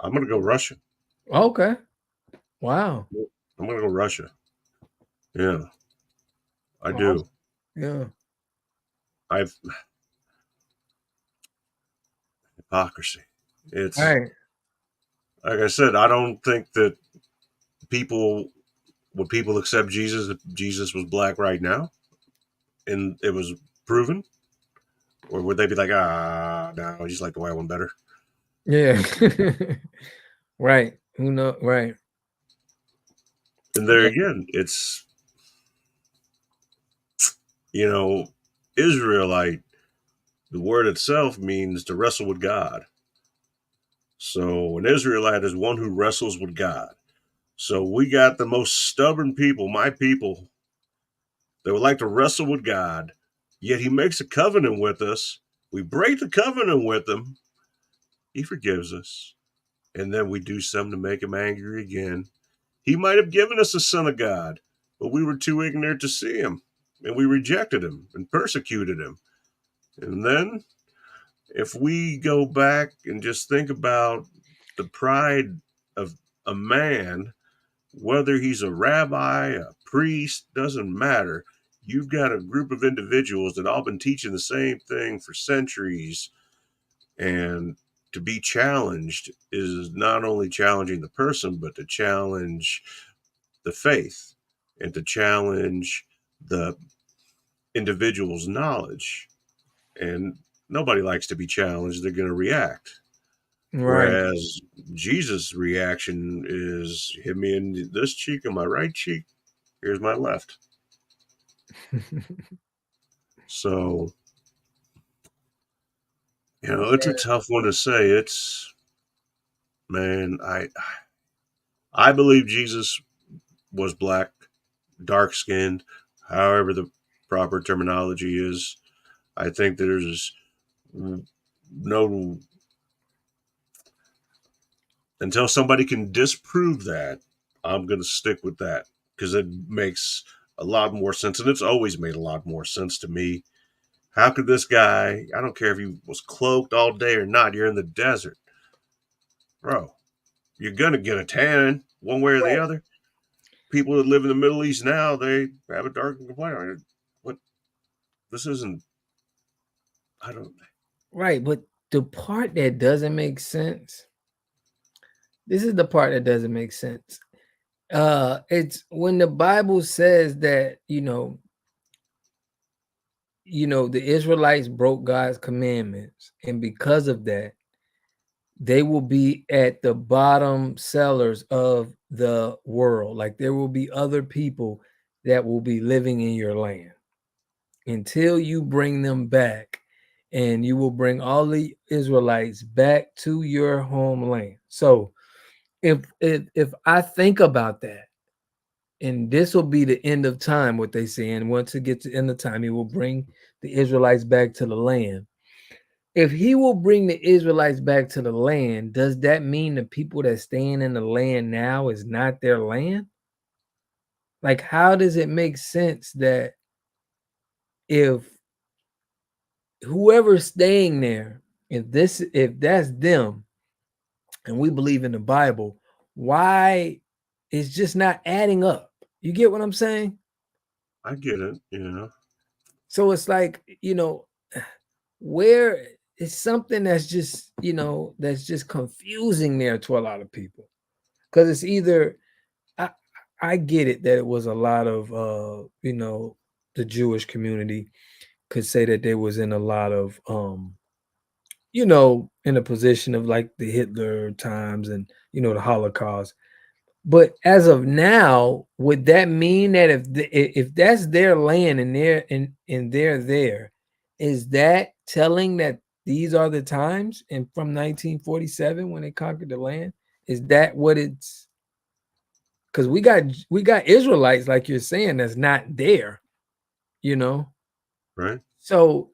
I'm going to go Russia. Okay. Wow. I'm going to go Russia. Yeah, I Awesome. do. Yeah. I've hypocrisy. It's Right. like I said, I don't think that would people accept Jesus if Jesus was black right now and it was proven? Or would they be like, no, I just like the white one better? Yeah. Right. Who know? Right. And there again, it's, Israelite, the word itself means to wrestle with God. So an Israelite is one who wrestles with God. So we got the most stubborn people, my people, that would like to wrestle with God, yet he makes a covenant with us. We break the covenant with him. He forgives us. And then we do something to make him angry again. He might have given us a son of God, but we were too ignorant to see him. And we rejected him and persecuted him. And then, if we go back and just think about the pride of a man, whether he's a rabbi, a priest, doesn't matter. You've got a group of individuals that all been teaching the same thing for centuries. And to be challenged is not only challenging the person, but to challenge the faith and to challenge the individual's knowledge. And nobody likes to be challenged. They're going to react. Right. Whereas Jesus' reaction is hit me in this cheek and my right cheek. Here's my left. So, it's a tough one to say. It's, man, I believe Jesus was black, dark skinned, however the proper terminology is. I think there's no, until somebody can disprove that, I'm going to stick with that because it makes a lot more sense. And it's always made a lot more sense to me. How could this guy, I don't care if he was cloaked all day or not, you're in the desert. Bro, you're going to get a tan one way or the other. People that live in the Middle East now, they have a dark complexion. What? This isn't, I don't. Right. But the part that doesn't make sense, this is the part that doesn't make sense. It's when the Bible says that, the Israelites broke God's commandments, and because of that, they will be at the bottom sellers of the world. Like there will be other people that will be living in your land until you bring them back, and you will bring all the Israelites back to your homeland. So if I think about that, and this will be the end of time, what they say, and once it gets to the end of time, he will bring the Israelites back to the land. If he will bring the Israelites back to the land, does that mean the people that staying in the land now is not their land? Like, how does it make sense that if whoever's staying there, if that's them, and we believe in the Bible, why it's just not adding up? You get what I'm saying? I get it, So it's like, where it's something that's just, that's just confusing there to a lot of people. Because it's either, I get it that it was a lot of, the Jewish community could say that they was in a lot of, in a position of like the Hitler times and, the Holocaust. But as of now, would that mean that if that's their land and they're there, is that telling that these are the times and from 1947 when they conquered the land? Is that what it's? Because we got Israelites, like you're saying, that's not there, Right? So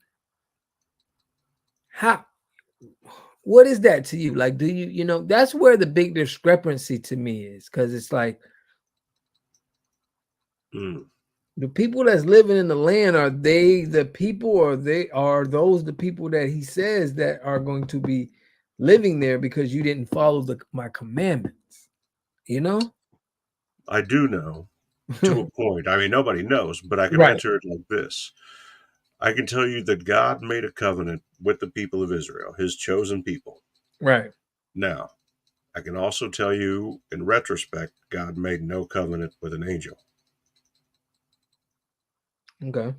what is that to you? Like, do you that's where the big discrepancy to me is, because it's like the people that's living in the land, are they the people, or are those the people that he says that are going to be living there because you didn't follow my commandments? I do know to a point. I mean, nobody knows, but I can Right. answer it like this. I can tell you that God made a covenant with the people of Israel, his chosen people. Right. Now, I can also tell you in retrospect, God made no covenant with an angel. Okay.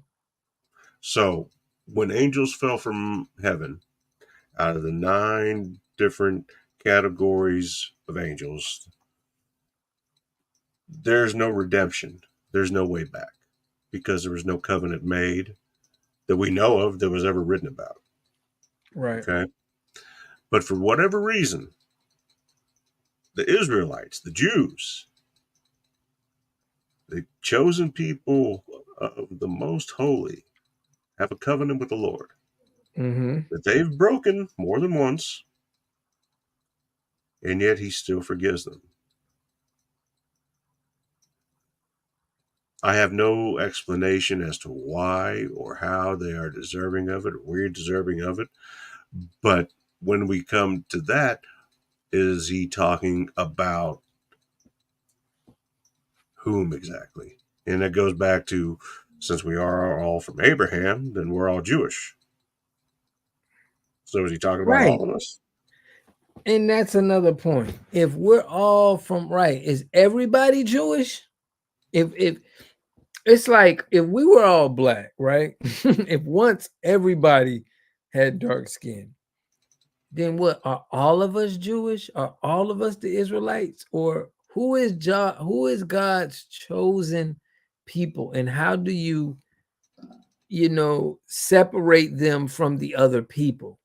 So when angels fell from heaven, out of the 9 different categories of angels, there's no redemption. There's no way back because there was no covenant made that we know of that was ever written about. Right. Okay. But for whatever reason, the Israelites, the Jews, the chosen people of the most holy, have a covenant with the Lord Mm-hmm. that they've broken more than once, and yet he still forgives them. I have no explanation as to why or how they are deserving of it, or we're deserving of it. But when we come to that, is he talking about whom exactly? And that goes back to, since we are all from Abraham, then we're all Jewish. So is he talking about Right. all of us? And that's another point. If we're all from right, is everybody Jewish? If it's like if we were all black, right? If once everybody had dark skin, then what are all of us Jewish? Are all of us the Israelites? Or who is God's chosen people? And how do you separate them from the other people?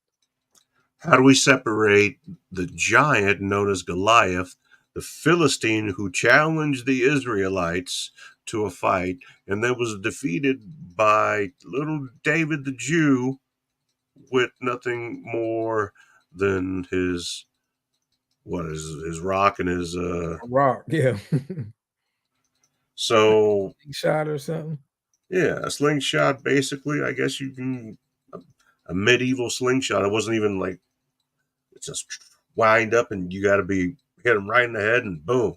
How do we separate the giant known as Goliath, the Philistine who challenged the Israelites to a fight and then was defeated by little David the Jew with nothing more than his rock and his Rock, yeah. so Shot or something. yeah, a slingshot basically, I guess you can a medieval slingshot. It wasn't even like it's just wind up and you got to be hit him right in the head and boom,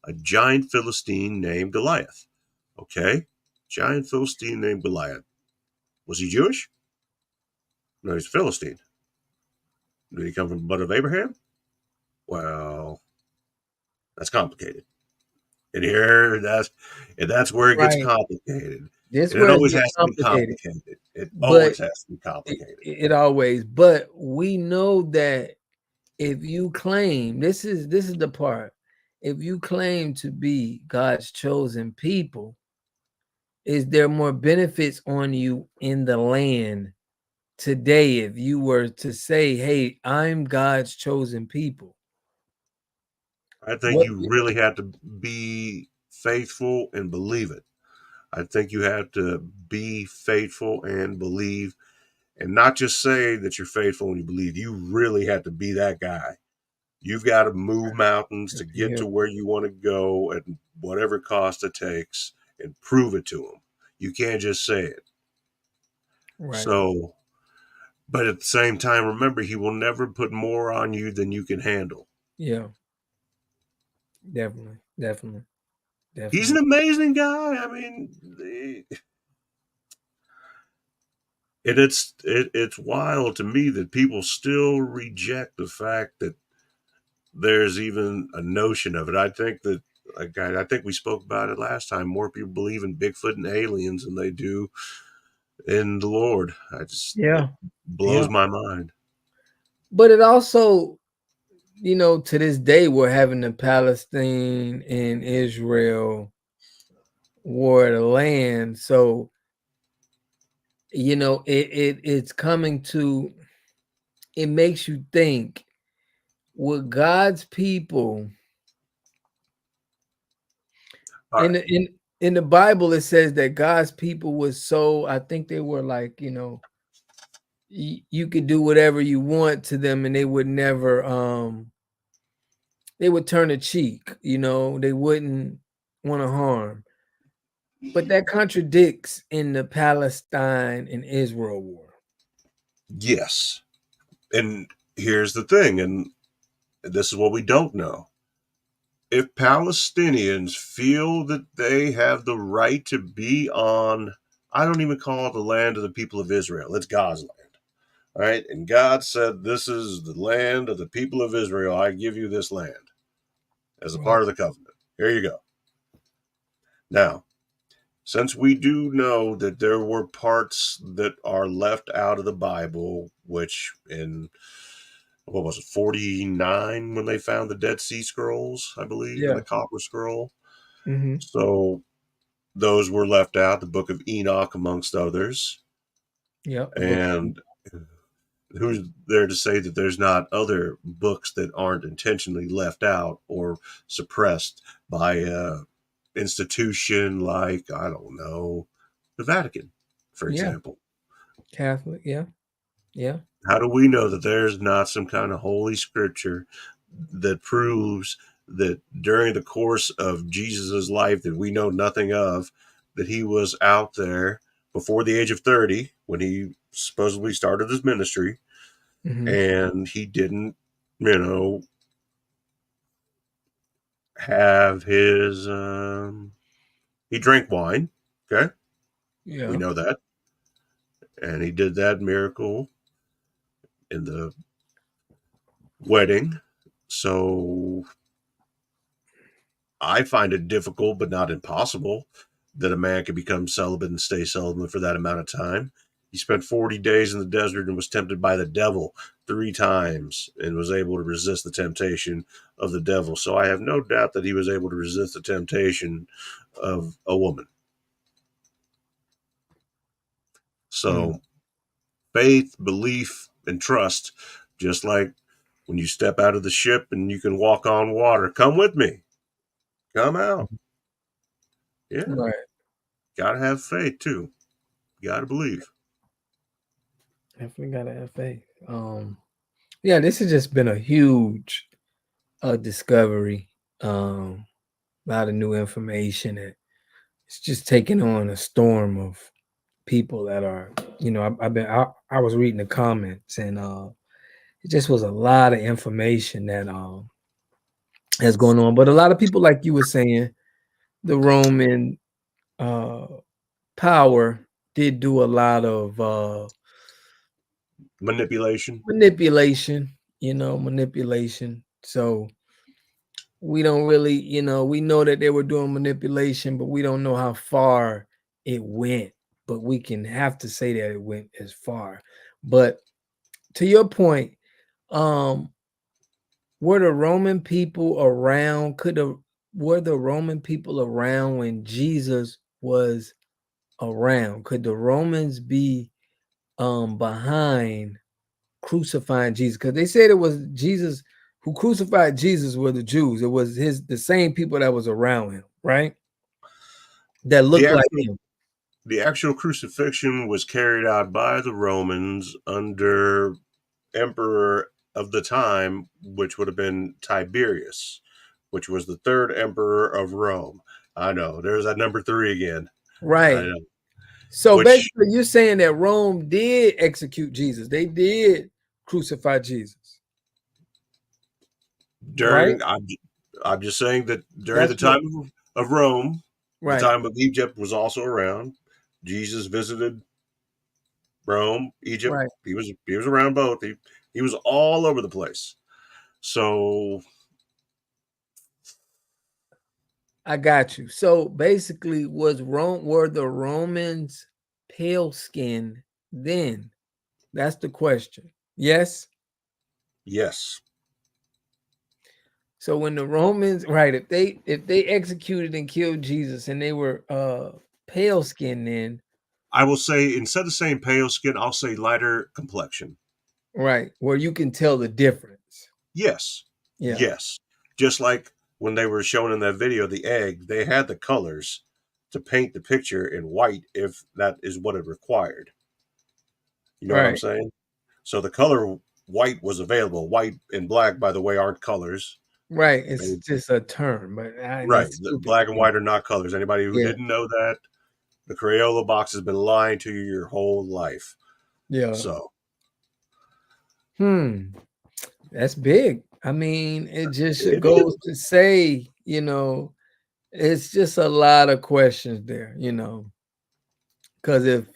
a giant Philistine named Goliath. Okay, giant Philistine named Goliath. Was he Jewish? No, he's a Philistine. Did he come from the blood of Abraham? Well, that's complicated. And that's where it gets Right. complicated. This And it where it always gets has to be complicated. complicated. It But always has to be complicated. it always, but we know that if you claim, this is the part, if you claim to be God's chosen people, is there more benefits on you in the land today if you were to say, hey, I'm God's chosen people? I think What you really have to be faithful and believe it. I think you have to be faithful and believe, and not just say that you're faithful and you believe. You really have to be that guy. You've got to move mountains to get yeah, to where you want to go at whatever cost it takes and prove it to them. You can't just say it. right. So, but at the same time, remember, he will never put more on you than you can handle. Yeah, definitely, definitely, He's an definitely. amazing guy. I mean, and it's wild to me that people still reject the fact that there's even a notion of it. I think that, like, I think we spoke about it last time. More people believe in Bigfoot and aliens than they do in the Lord. It Yeah, blows yeah. my mind. But it also, to this day, we're having the Palestine and Israel war of the land. So, it's coming to, it makes you think, with God's people All in right. the Bible, it says that God's people was so, I think they were like, you could do whatever you want to them and they would never they would turn a cheek, they wouldn't want to harm. But that contradicts in the Palestine and Israel war. Yes. And here's the thing, and this is what we don't know. If Palestinians feel that they have the right to be on I don't even call it the land of the people of Israel. It's God's land. All right. And God said, this is the land of the people of Israel. I give you this land as a part of the covenant. Here you go. Now, since we do know that there were parts that are left out of the Bible, which in, what was it, 49 when they found the Dead Sea Scrolls, I believe, and the Copper Scroll. Mm-hmm. So those were left out, the Book of Enoch amongst others. Yep. And who's there to say that there's not other books that aren't intentionally left out or suppressed by a institution like, I don't know, the Vatican, for example? Catholic, yeah. How do we know that there's not some kind of holy scripture that proves that during the course of Jesus's life that we know nothing of, that he was out there before the age of 30 when he supposedly started his ministry, and he didn't, have his, he drank wine, okay? Yeah. We know that. And he did that miracle in the wedding. So I find it difficult, but not impossible, that a man could become celibate and stay celibate for that amount of time. He spent 40 days in the desert and was tempted by the devil 3 times and was able to resist the temptation of the devil. So I have no doubt that he was able to resist the temptation of a woman. So faith, belief, and trust, just like when you step out of the ship and you can walk on water, come with me, come out. Yeah. Right. Got to have faith too. Got to believe. Definitely gotta have faith. Yeah, this has just been a huge discovery. A lot of new information. It's just taking on a storm of people that are, I was reading the comments, and it just was a lot of information that is going on. But a lot of people, like you were saying, the Roman power did do a lot of Manipulation. Manipulation. So we don't really, we know that they were doing manipulation, but we don't know how far it went. But we can have to say that it went as far. But to your point, were the Roman people around? Were the Roman people around when Jesus was around? Could the Romans be behind crucifying Jesus? Because they said it was Jesus who crucified Jesus were the Jews. It was the same people that was around him, right? That looked like him. The actual crucifixion was carried out by the Romans under emperor of the time, which would have been Tiberius, which was the 3rd emperor of Rome. I know, there's that number 3 again. Right. So basically, you're saying that Rome did execute Jesus. They did crucify Jesus. During, right? I'm just saying that during the time of Rome, the time of Egypt was also around. Jesus visited Rome, Egypt. Right. He was around both. He was all over the place. So I got you. So basically, were the Romans pale skinned then? That's the question. Yes? Yes. So when the Romans, right, if they executed and killed Jesus and they were pale skinned, then I will say, instead of saying pale skin, I'll say lighter complexion. Right, where you can tell the difference. Yes. Yeah. Yes. Just like when they were showing in that video the egg, they had the colors to paint the picture in white if that is what it required. You know what I'm saying? So the color white was available. White and black, by the way, aren't colors. Right. It's just a term. But black and white are not colors. Anybody who didn't know that, the Crayola box has been lying to you your whole life. Yeah. So. That's big. I mean, it goes to say, it's just a lot of questions there, Because if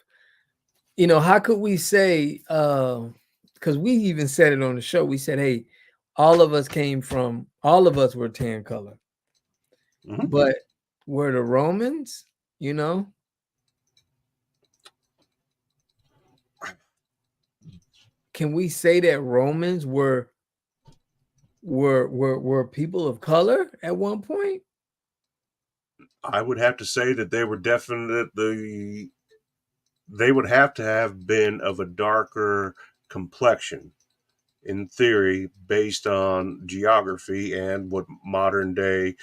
how could we say? Because we even said it on the show. We said, "Hey, all of us were tan color, Mhm. but were the Romans? Can we say that Romans were people of color at one point? I would have to say that they would have to have been of a darker complexion, in theory, based on geography and what modern day,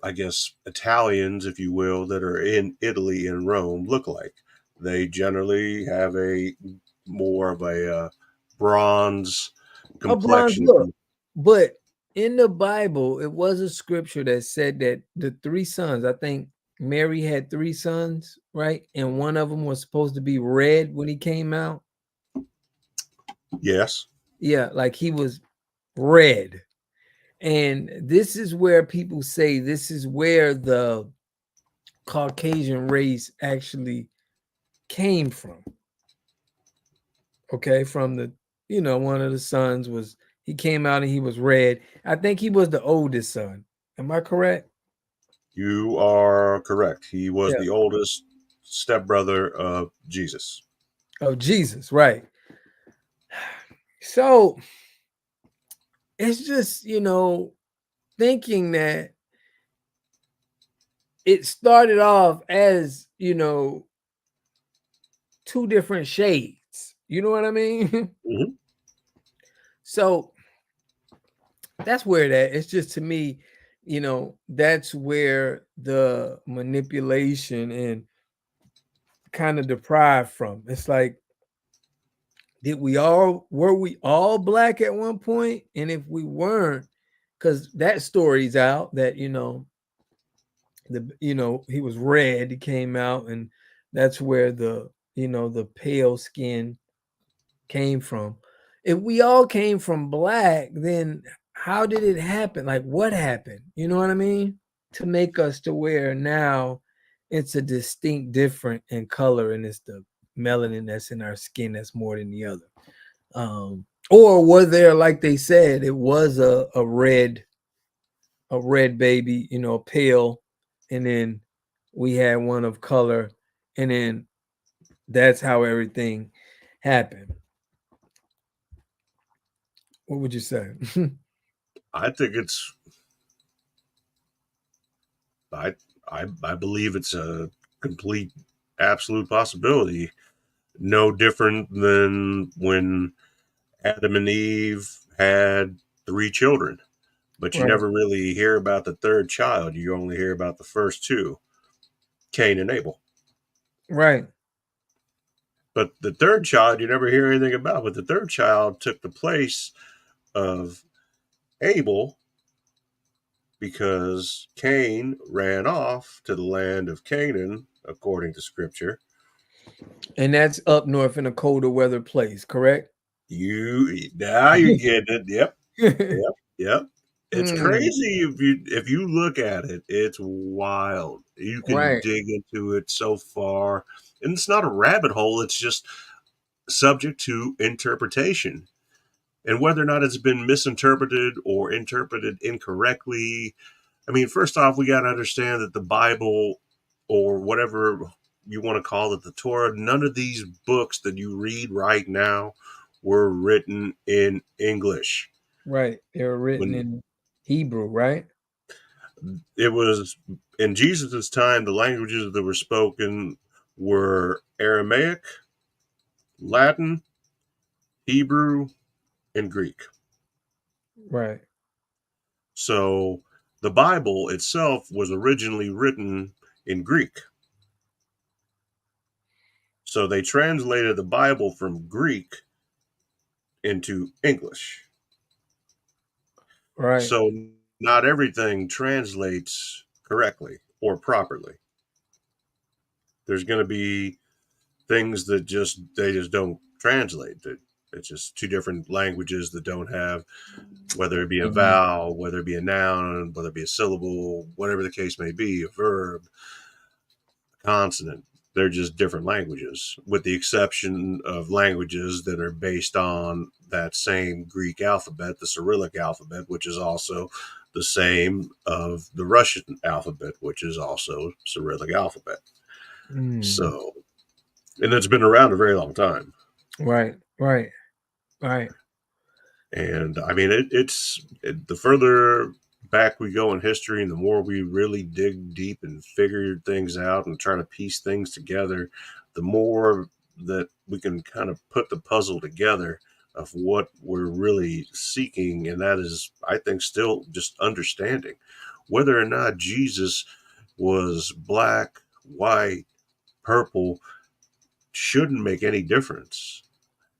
I guess, Italians, if you will, that are in Italy and Rome look like. They generally have a more of a bronze A bronze complexion. look. But in the Bible, it was a scripture that said that the three sons, I think Mary had three sons, right? And one of them was supposed to be red when he came out. Yes. Yeah, like he was red. And this is where people say this is where the Caucasian race actually came from. Okay, from the one of the sons he came out and he was red. I think he was the oldest son. Am I correct? You are correct. He was Yeah. the oldest stepbrother of Jesus. Of Jesus, right. So it's just, thinking that it started off as, two different shades. You know what I mean? Mhm. So that's where it's just to me, that's where the manipulation and kind of deprived from. It's like, were we all black at one point? And if we weren't, because that story's out that, he was red, he came out, and that's where the pale skin came from. If we all came from black, then how did it happen? Like, what happened? You know what I mean? To make us to where now it's a distinct different in color, and it's the melanin that's in our skin that's more than the other. Or were there, like they said, it was a red baby, pale, and then we had one of color, and then that's how everything happened. What would you say? I think it's I believe it's a complete absolute possibility. No different than when Adam and Eve had three children, but you Right, never really hear about the third child. You only hear about the first two, Cain and Abel. right, But the third child you never hear anything about. But the third child took the place of Abel because Cain ran off to the land of Canaan, according to scripture. and that's up north in a colder weather place, correct? Now you're getting it. Yep, yep, yep. It's Mm, crazy if you look at it. It's wild. You can right, dig into it so far, and it's not a rabbit hole. It's just subject to interpretation, and whether or not it's been misinterpreted or interpreted incorrectly. I mean, first off, we got to understand that the Bible, or whatever you want to call it, the Torah, none of these books that you read right now were written in English. right. They were written When in Hebrew, right? it was in Jesus' time, the languages that were spoken were Aramaic, Latin, Hebrew, and Greek. Right, So the Bible itself was originally written in Greek. So they translated the Bible from Greek into English. right, So not everything translates correctly or properly. There's going to be things that they just don't translate. That it's just two different languages that don't have, whether it be a mhm, vowel, whether it be a noun, whether it be a syllable, whatever the case may be, a verb, a consonant. They're just different languages, with the exception of languages that are based on that same Greek alphabet, the Cyrillic alphabet, which is also the same of the Russian alphabet, which is also Cyrillic alphabet. So, and it's been around a very long time. Right. And I mean, the further back we go in history and the more we really dig deep and figure things out and try to piece things together, the more that we can kind of put the puzzle together of what we're really seeking. And that is, I think, still just understanding whether or not Jesus was black, white, purple shouldn't make any difference.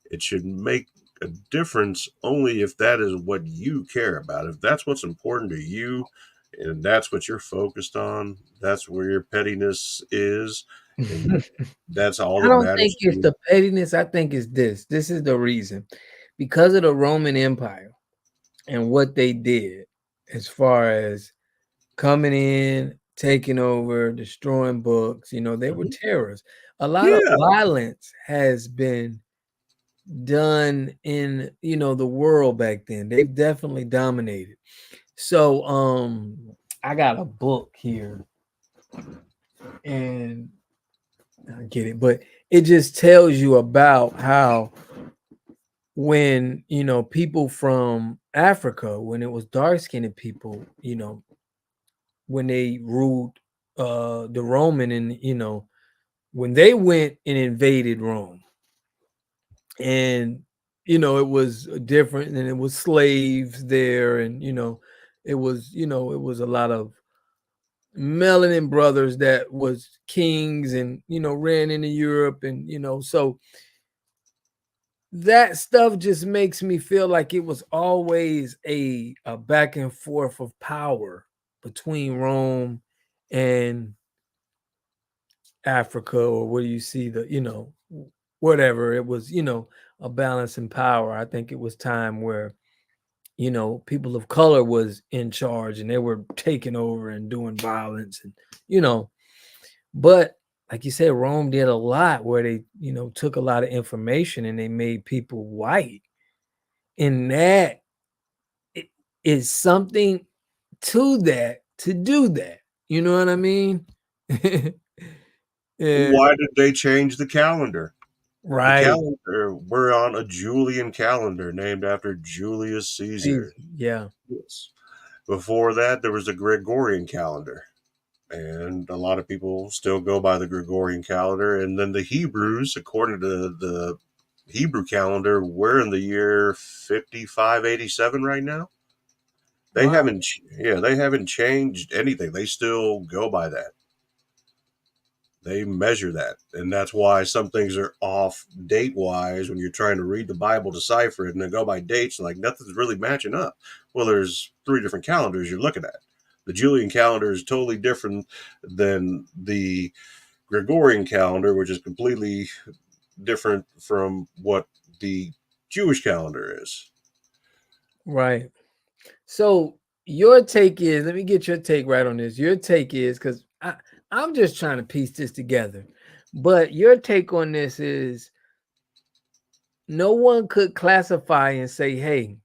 It should make a difference only if that is what you care about. If that's what's important to you and that's what you're focused on, that's where your pettiness is. And that's all I that don't matters think to it's you. the pettiness. I think it's this. This is the reason. Because of the Roman Empire and what they did as far as coming in, taking over, destroying books, they were terrorists. A lot of Yeah. violence has been done in, the world back then. They've definitely dominated. So, I got a book here and I get it, but it just tells you about how when people from Africa, when it was dark-skinned people, when they ruled the Roman, and when they went and invaded Rome, and it was different, and it was slaves there, and it was a lot of melanin brothers that was kings and ran into Europe, and so that stuff just makes me feel like it was always a back and forth of power between Rome and Africa, or where you see the, whatever. It was, a balance in power. I think it was time where, people of color was in charge and they were taking over and doing violence and, but like you said, Rome did a lot where they, took a lot of information and they made people white. And that is something to that, to do that. You know what I mean? And, Why did they change the calendar? The right. calendar, we're on a Julian calendar named after Julius Caesar. Yeah. Yes. Before that, there was the Gregorian calendar. And a lot of people still go by the Gregorian calendar. And then the Hebrews, according to the Hebrew calendar, we're in the year 5587 right now. They Wow. haven't changed anything. They still go by that. They measure that. And that's why some things are off date wise when you're trying to read the Bible, decipher it, and then go by dates, and like nothing's really matching up. Well, there's 3 different calendars you're looking at. The Julian calendar is totally different than the Gregorian calendar, which is completely different from what the Jewish calendar is. Right. So your take is, let me get your take right on this. Your take is, because I'm just trying to piece this together, but your take on this is no one could classify and say, hey,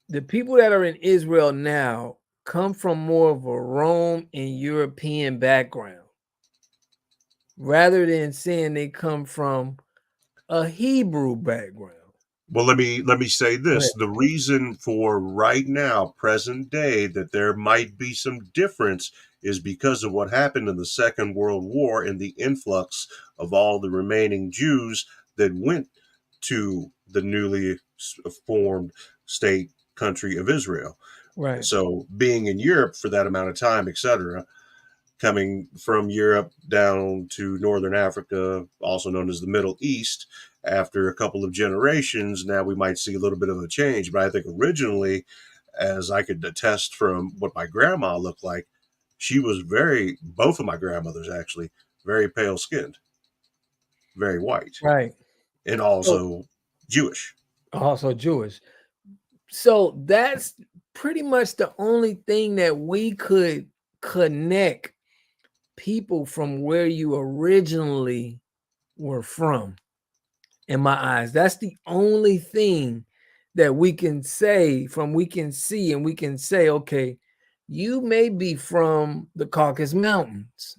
the people that are in Israel now come from more of a Rome and European background, rather than saying they come from a Hebrew background. Well, let me say this. The reason for right now, present day, that there might be some difference is because of what happened in the Second World War and the influx of all the remaining Jews that went to the newly formed state country of Israel. Right. So being in Europe for that amount of time, etc., coming from Europe down to Northern Africa, also known as the Middle East, after a couple of generations, now we might see a little bit of a change. But I think originally, as I could attest from what my grandma looked like, she was both of my grandmothers actually, very pale skinned, very white. Right. And also Jewish. Also Jewish. So that's pretty much the only thing that we could connect people from where you originally were from, in my eyes. That's the only thing that we can say we can see, and we can say, okay, you may be from the Caucasus Mountains,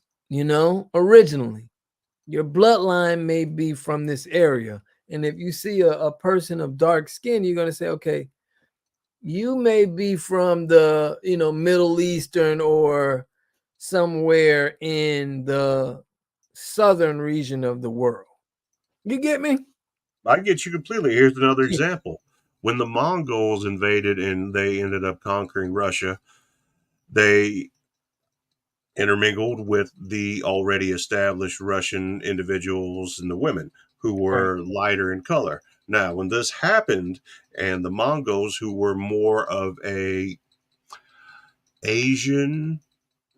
originally. Your bloodline may be from this area. And if you see a person of dark skin, you're going to say, okay, you may be from the, Middle Eastern or somewhere in the southern region of the world. You get me? I get you completely. Here's another Yeah. example. When the Mongols invaded and they ended up conquering Russia, they intermingled with the already established Russian individuals and the women who were lighter in color. Now, when this happened, and the Mongols, who were more of a Asian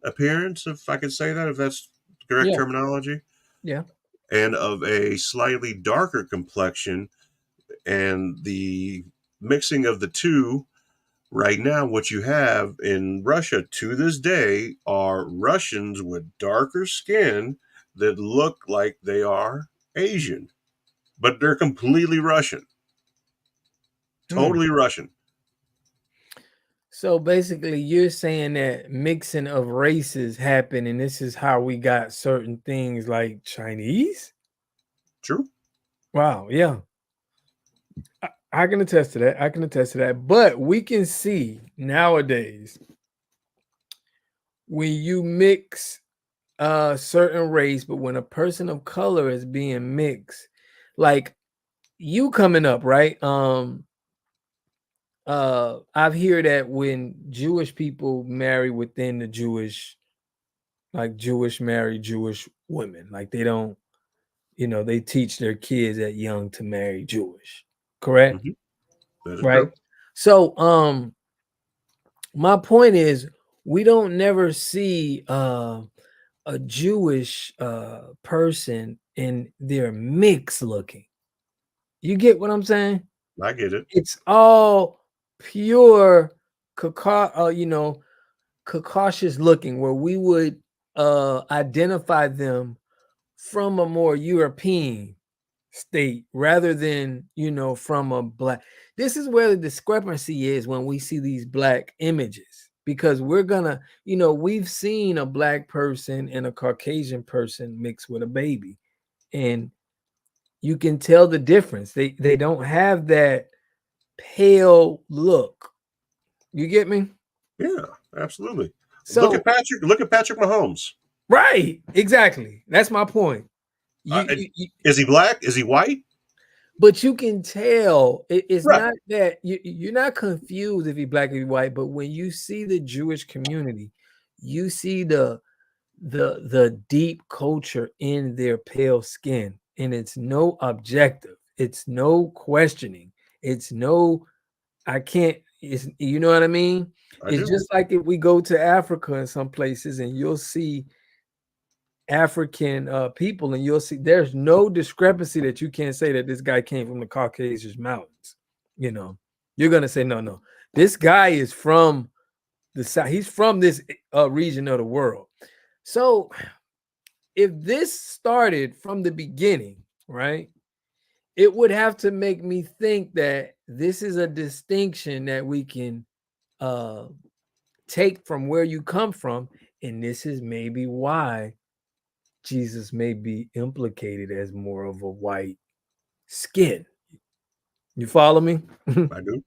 appearance, if I could say that, if that's the correct Yeah. terminology, Yeah. and of a slightly darker complexion, and the mixing of the two, right now, what you have in Russia to this day are Russians with darker skin that look like they are Asian, but they're completely Russian, totally Russian. So basically, you're saying that mixing of races happen, and this is how we got certain things like Chinese? True. Wow. Yeah. I can attest to that. I can attest to that. But we can see nowadays when you mix a certain race, but when a person of color is being mixed, like you coming up, right? I've heard that when Jewish people marry within the Jewish marry Jewish women, like they don't, they teach their kids at young to marry Jewish, correct? Mm-hmm. That is Right. true. So my point is, we don't never see a Jewish person in their mix looking. You get what I'm saying? I get it. It's all pure Caucasus looking, where we would identify them from a more European state rather than, from a black. This is where the discrepancy is when we see these black images, because we're gonna, we've seen a black person and a Caucasian person mixed with a baby, and you can tell the difference. They don't have that pale look. You get me? Yeah, absolutely. Look So at Patrick. Look at Patrick Mahomes. right, exactly. That's my point. Is he black? Is he white? But you can tell it's Right. not that you're not confused if he's black or white. But when you see the Jewish community, you see the deep culture in their pale skin, and it's no objective. It's no questioning. It's no, I can't. It's, you know what I mean? I It's do. just like if we go to Africa in some places, and you'll see African people, and you'll see there's no discrepancy that you can't say that this guy came from the Caucasus Mountains. You're gonna say no, this guy is from the south. He's from this region of the world. So if this started from the beginning, right, it would have to make me think that this is a distinction that we can take from where you come from, and this is maybe why Jesus may be implicated as more of a white skin. You follow me? I do.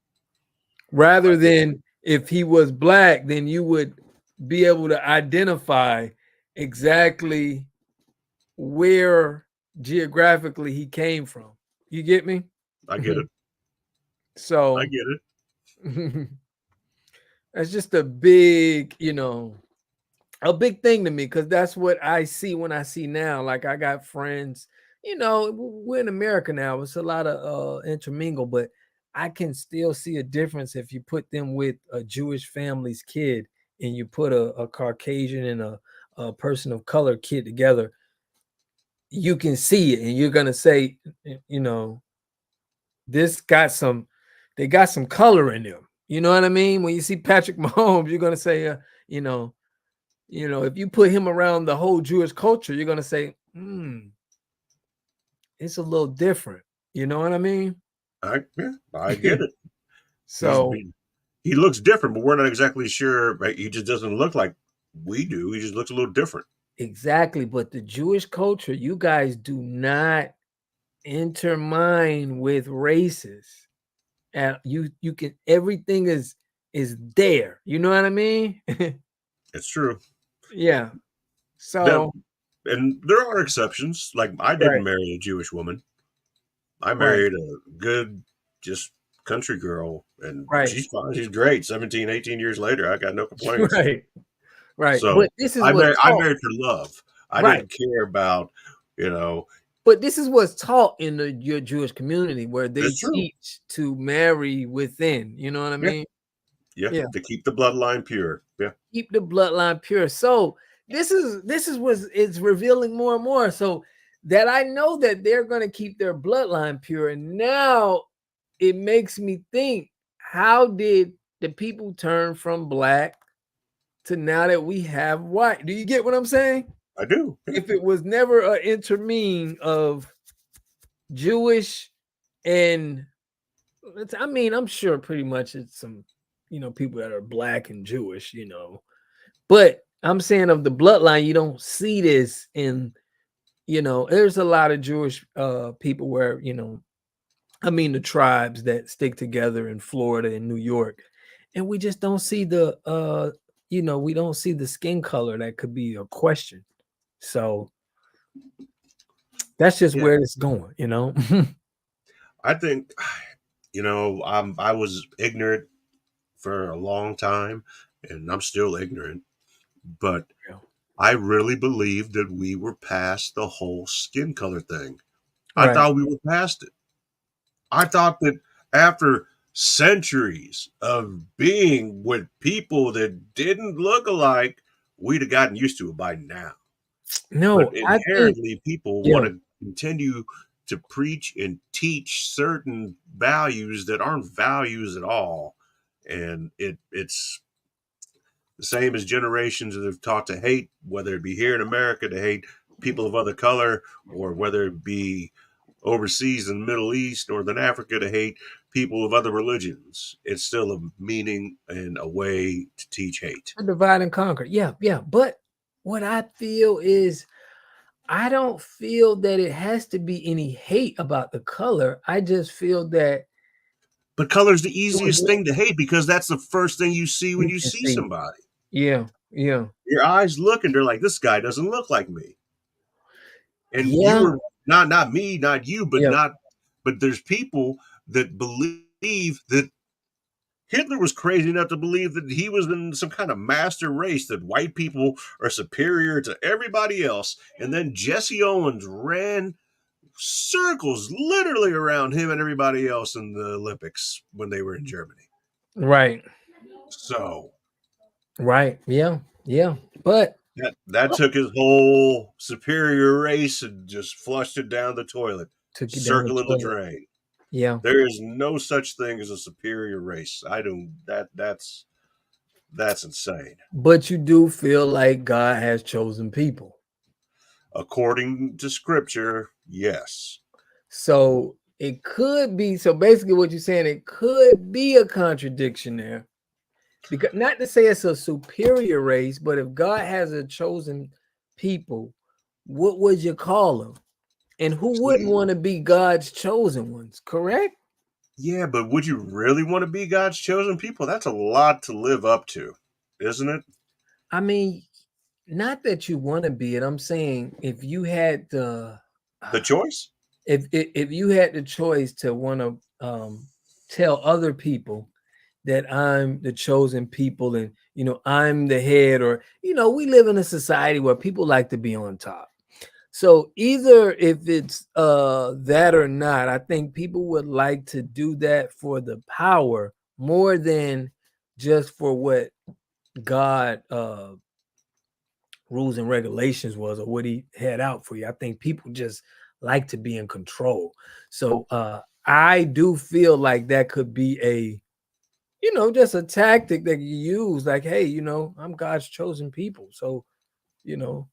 Rather than if he was black, then you would be able to identify exactly where geographically he came from. You get me? I get it. So I get it. that's just a big, a big thing to me, because that's what I see when I see now. Like I got friends, we're in America now. It's a lot of intermingle, but I can still see a difference if you put them with a Jewish family's kid and you put a Caucasian and a person of color kid together. You can see it, and you're gonna say, this got some, they got some color in them. You know what I mean? When you see Patrick Mahomes, you're gonna say, You know, if you put him around the whole Jewish culture, you're gonna say, it's a little different. You know what I mean? I get it. So He looks different, but we're not exactly sure. Right? He just doesn't look like we do. He just looks a little different. exactly, but the Jewish culture, you guys do not intermine with races. And you can, everything is there. You know what I mean? It's true. Yeah. Now, So and there are exceptions. Like I right, didn't marry a Jewish woman. I right, married a good, just country girl, and right, she's fine. She's great. 17, 18 years later, I got no complaints. right, right. So But this is what's I taught. married for love. I Right. didn't care about, you know, But this is what's taught in your Jewish community, where they it's true. teach to marry within. You know what I Yeah. mean? Yeah. Yeah. To keep the bloodline pure. Yeah. Keep the bloodline pure. So this is what it's revealing more and more. So that I know that they're going to keep their bloodline pure. And now it makes me think, how did the people turn from black to now that we have white? Do you get what I'm saying? I do. Yeah. If it was never an intermingling of Jewish and I mean, I'm sure pretty much it's some, people that are black and Jewish, but I'm saying of the bloodline, you don't see this in, there's a lot of Jewish people where, I mean, the tribes that stick together in Florida and New York, and we just don't see we don't see the skin color that could be a question. So that's just Yeah. where it's going. I think, I was ignorant for a long time, and I'm still ignorant, but Yeah. I really believed that we were past the whole skin color thing. I Right. thought we were past it. I thought that after centuries of being with people that didn't look alike, we'd have gotten used to it by now. But No, I think, inherently, people yeah. want to continue to preach and teach certain values that aren't values at all. And it's the same as generations that have taught to hate, whether it be here in America to hate people of other color, or whether it be overseas in the Middle East, Northern Africa to hate people of other religions. It's still a meaning and a way to teach hate. Divide and conquer. Yeah, yeah. But what I feel is, I don't feel that it has to be any hate about the color. I just feel that But color's the it was easiest meant thing to hate because that's the first thing you see when you you can see see. somebody. Yeah, yeah, Your eyes look and they're like, this guy doesn't look like me. And you yeah, were not me, not you, yeah. but there's people that believe that Hitler was crazy enough to believe that he was in some kind of master race, that white people are superior to everybody else. And then Jesse Owens ran circles literally around him and everybody else in the Olympics when they were in Germany. Right, So right. Yeah, yeah. But that took his whole superior race and just flushed it down the toilet, took you down the circling the toilet. drain. Yeah. There is no such thing as a superior race. I don't that's insane. But you do feel like God has chosen people. According to scripture, yes. So it could be, so basically what you're saying, it could be a contradiction there. Because not to say it's a superior race, but if God has a chosen people, what would you call them? And who wouldn't want to be God's chosen ones, correct? Yeah, but would you really want to be God's chosen people? That's a lot to live up to, isn't it? I mean, not that you want to be it. I'm saying if you had The choice? if you had the choice to want to tell other people that I'm the chosen people and I'm the head, or we live in a society where people like to be on top. So either if it's that or not, I think people would like to do that for the power more than just for what God rules and regulations was, or what he had out for you. I think people just like to be in control. So I do feel like that could be you know, just a tactic that you use. Like, hey, you know, I'm God's chosen people, so you know,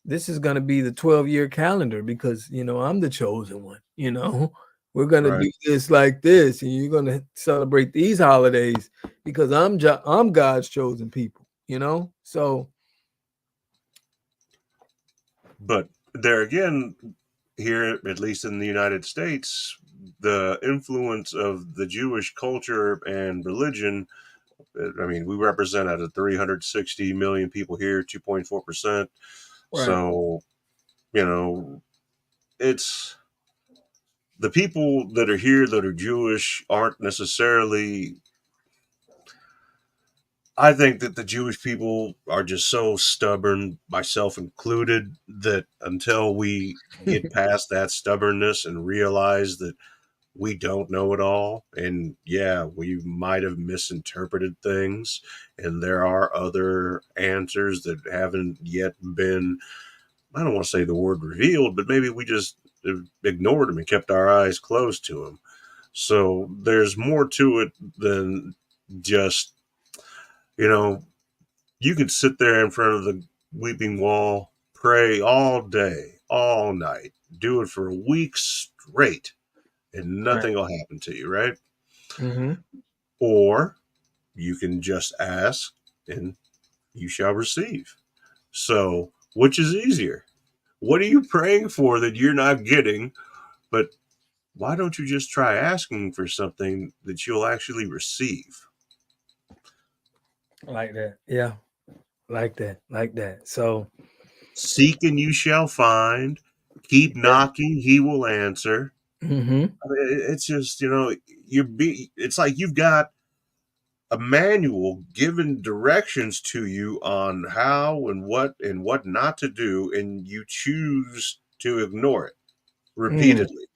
this is going to be the 12-year calendar because you know I'm the chosen one. You know, we're going to Right. do this like this, and you're going to celebrate these holidays because I'm God's chosen people. You know, so But there again, here, at least in the United States, the influence of the Jewish culture and religion, I mean, we represent out of 360 million people here, 2.4%. right. So, you know, it's the people that are here that are Jewish aren't necessarily. I think that the Jewish people are just so stubborn, myself included, that until we get past that stubbornness and realize that we don't know it all, and yeah, we might have misinterpreted things, and there are other answers that haven't yet been, I don't want to say the word revealed, but maybe we just ignored them and kept our eyes closed to them. So there's more to it than just, you know, you could sit there in front of the weeping wall, pray all day, all night, do it for a week straight, and Right. nothing will happen to you, right? Mm-hmm. Or you can just ask and you shall receive. So, which is easier? What are you praying for that you're not getting? But why don't you just try asking for something that you'll actually receive? Like that. Yeah. Like that. Like that. So Seek and you shall find. Keep yeah. knocking, he will answer. Mm-hmm. I mean, it's just, you know, it's like you've got a manual giving directions to you on how and what not to do, and you choose to ignore it Mm. repeatedly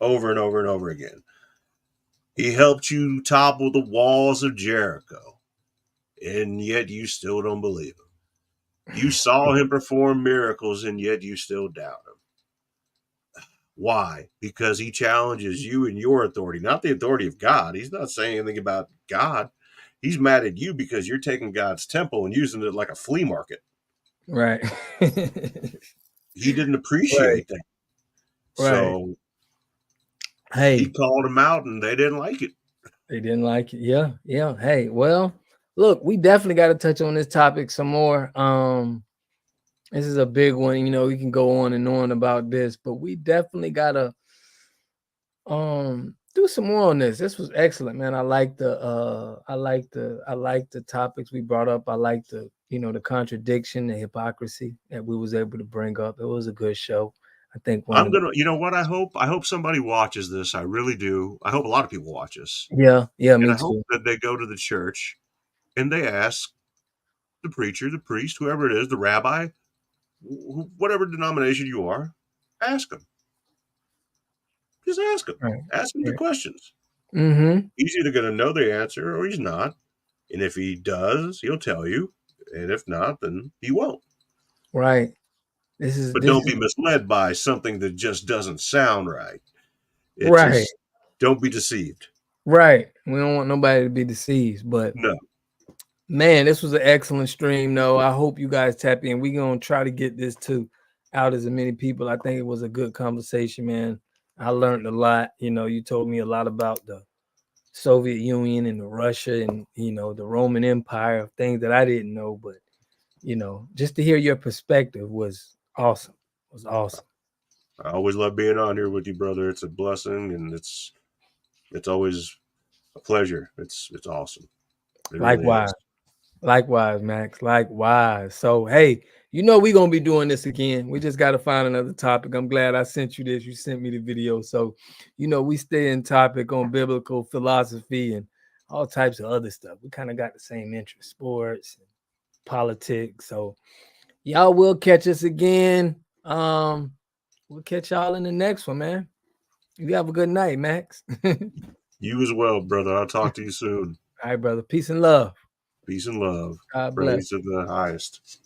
over and over and over again. He helped you topple the walls of Jericho, and yet you still don't believe him. You saw him perform miracles, and yet you still doubt him. Why? Because he challenges you and your authority, not the authority of God. He's not saying anything about God. He's mad at you because you're taking God's temple and using it like a flea market. Right. He didn't Right. appreciate that. Right. So he Hey, called them out and they didn't like it. they didn't like it. Yeah. Yeah. Hey, well, look, we definitely got to touch on this topic some more. This is a big one. You know, we can go on and on about this, but we definitely gotta do some more on this. This was excellent, man. I like the topics we brought up. I like the, you know, the contradiction, the hypocrisy that we was able to bring up. It was a good show. I think one I'm of the gonna, you know what? I hope somebody watches this. I really do. I hope a lot of people watch this, yeah, yeah, and me I hope too. that they go to the church and they ask the preacher, the priest, whoever it is, the rabbi, whatever denomination you are, ask them. Just ask them. Right. Ask them the Right. questions. Mm-hmm. He's either going to know the answer or he's not. And if he does, he'll tell you. And if not, then he won't. Right. But This don't is be misled by something that just doesn't sound right. It right. just, don't be deceived. Right. We don't want nobody to be deceived, but No, man, this was an excellent stream, though. I hope you guys tap in. We're gonna try to get this to out as many people. I think it was a good conversation, man. I learned a lot. You know, you told me a lot about the Soviet Union and the Russia and you know the Roman Empire, things that I didn't know, but you know, just to hear your perspective was awesome. Was awesome. I always love being on here with you, brother. It's a blessing and it's always a pleasure. It's awesome. It really Likewise. is. Likewise, Max. Likewise. So, hey, you know we're gonna be doing this again. We just got to find another topic. I'm glad I sent you this. You sent me the video, so you know we stay in topic on biblical philosophy and all types of other stuff. We kind of got the same interest, sports, and politics. So y'all will catch us again. We'll catch y'all in the next one, man. You have a good night, Max. All You as well, brother. I'll talk to you soon. right, brother. Peace and love. Peace and love. God bless. Praise to the highest.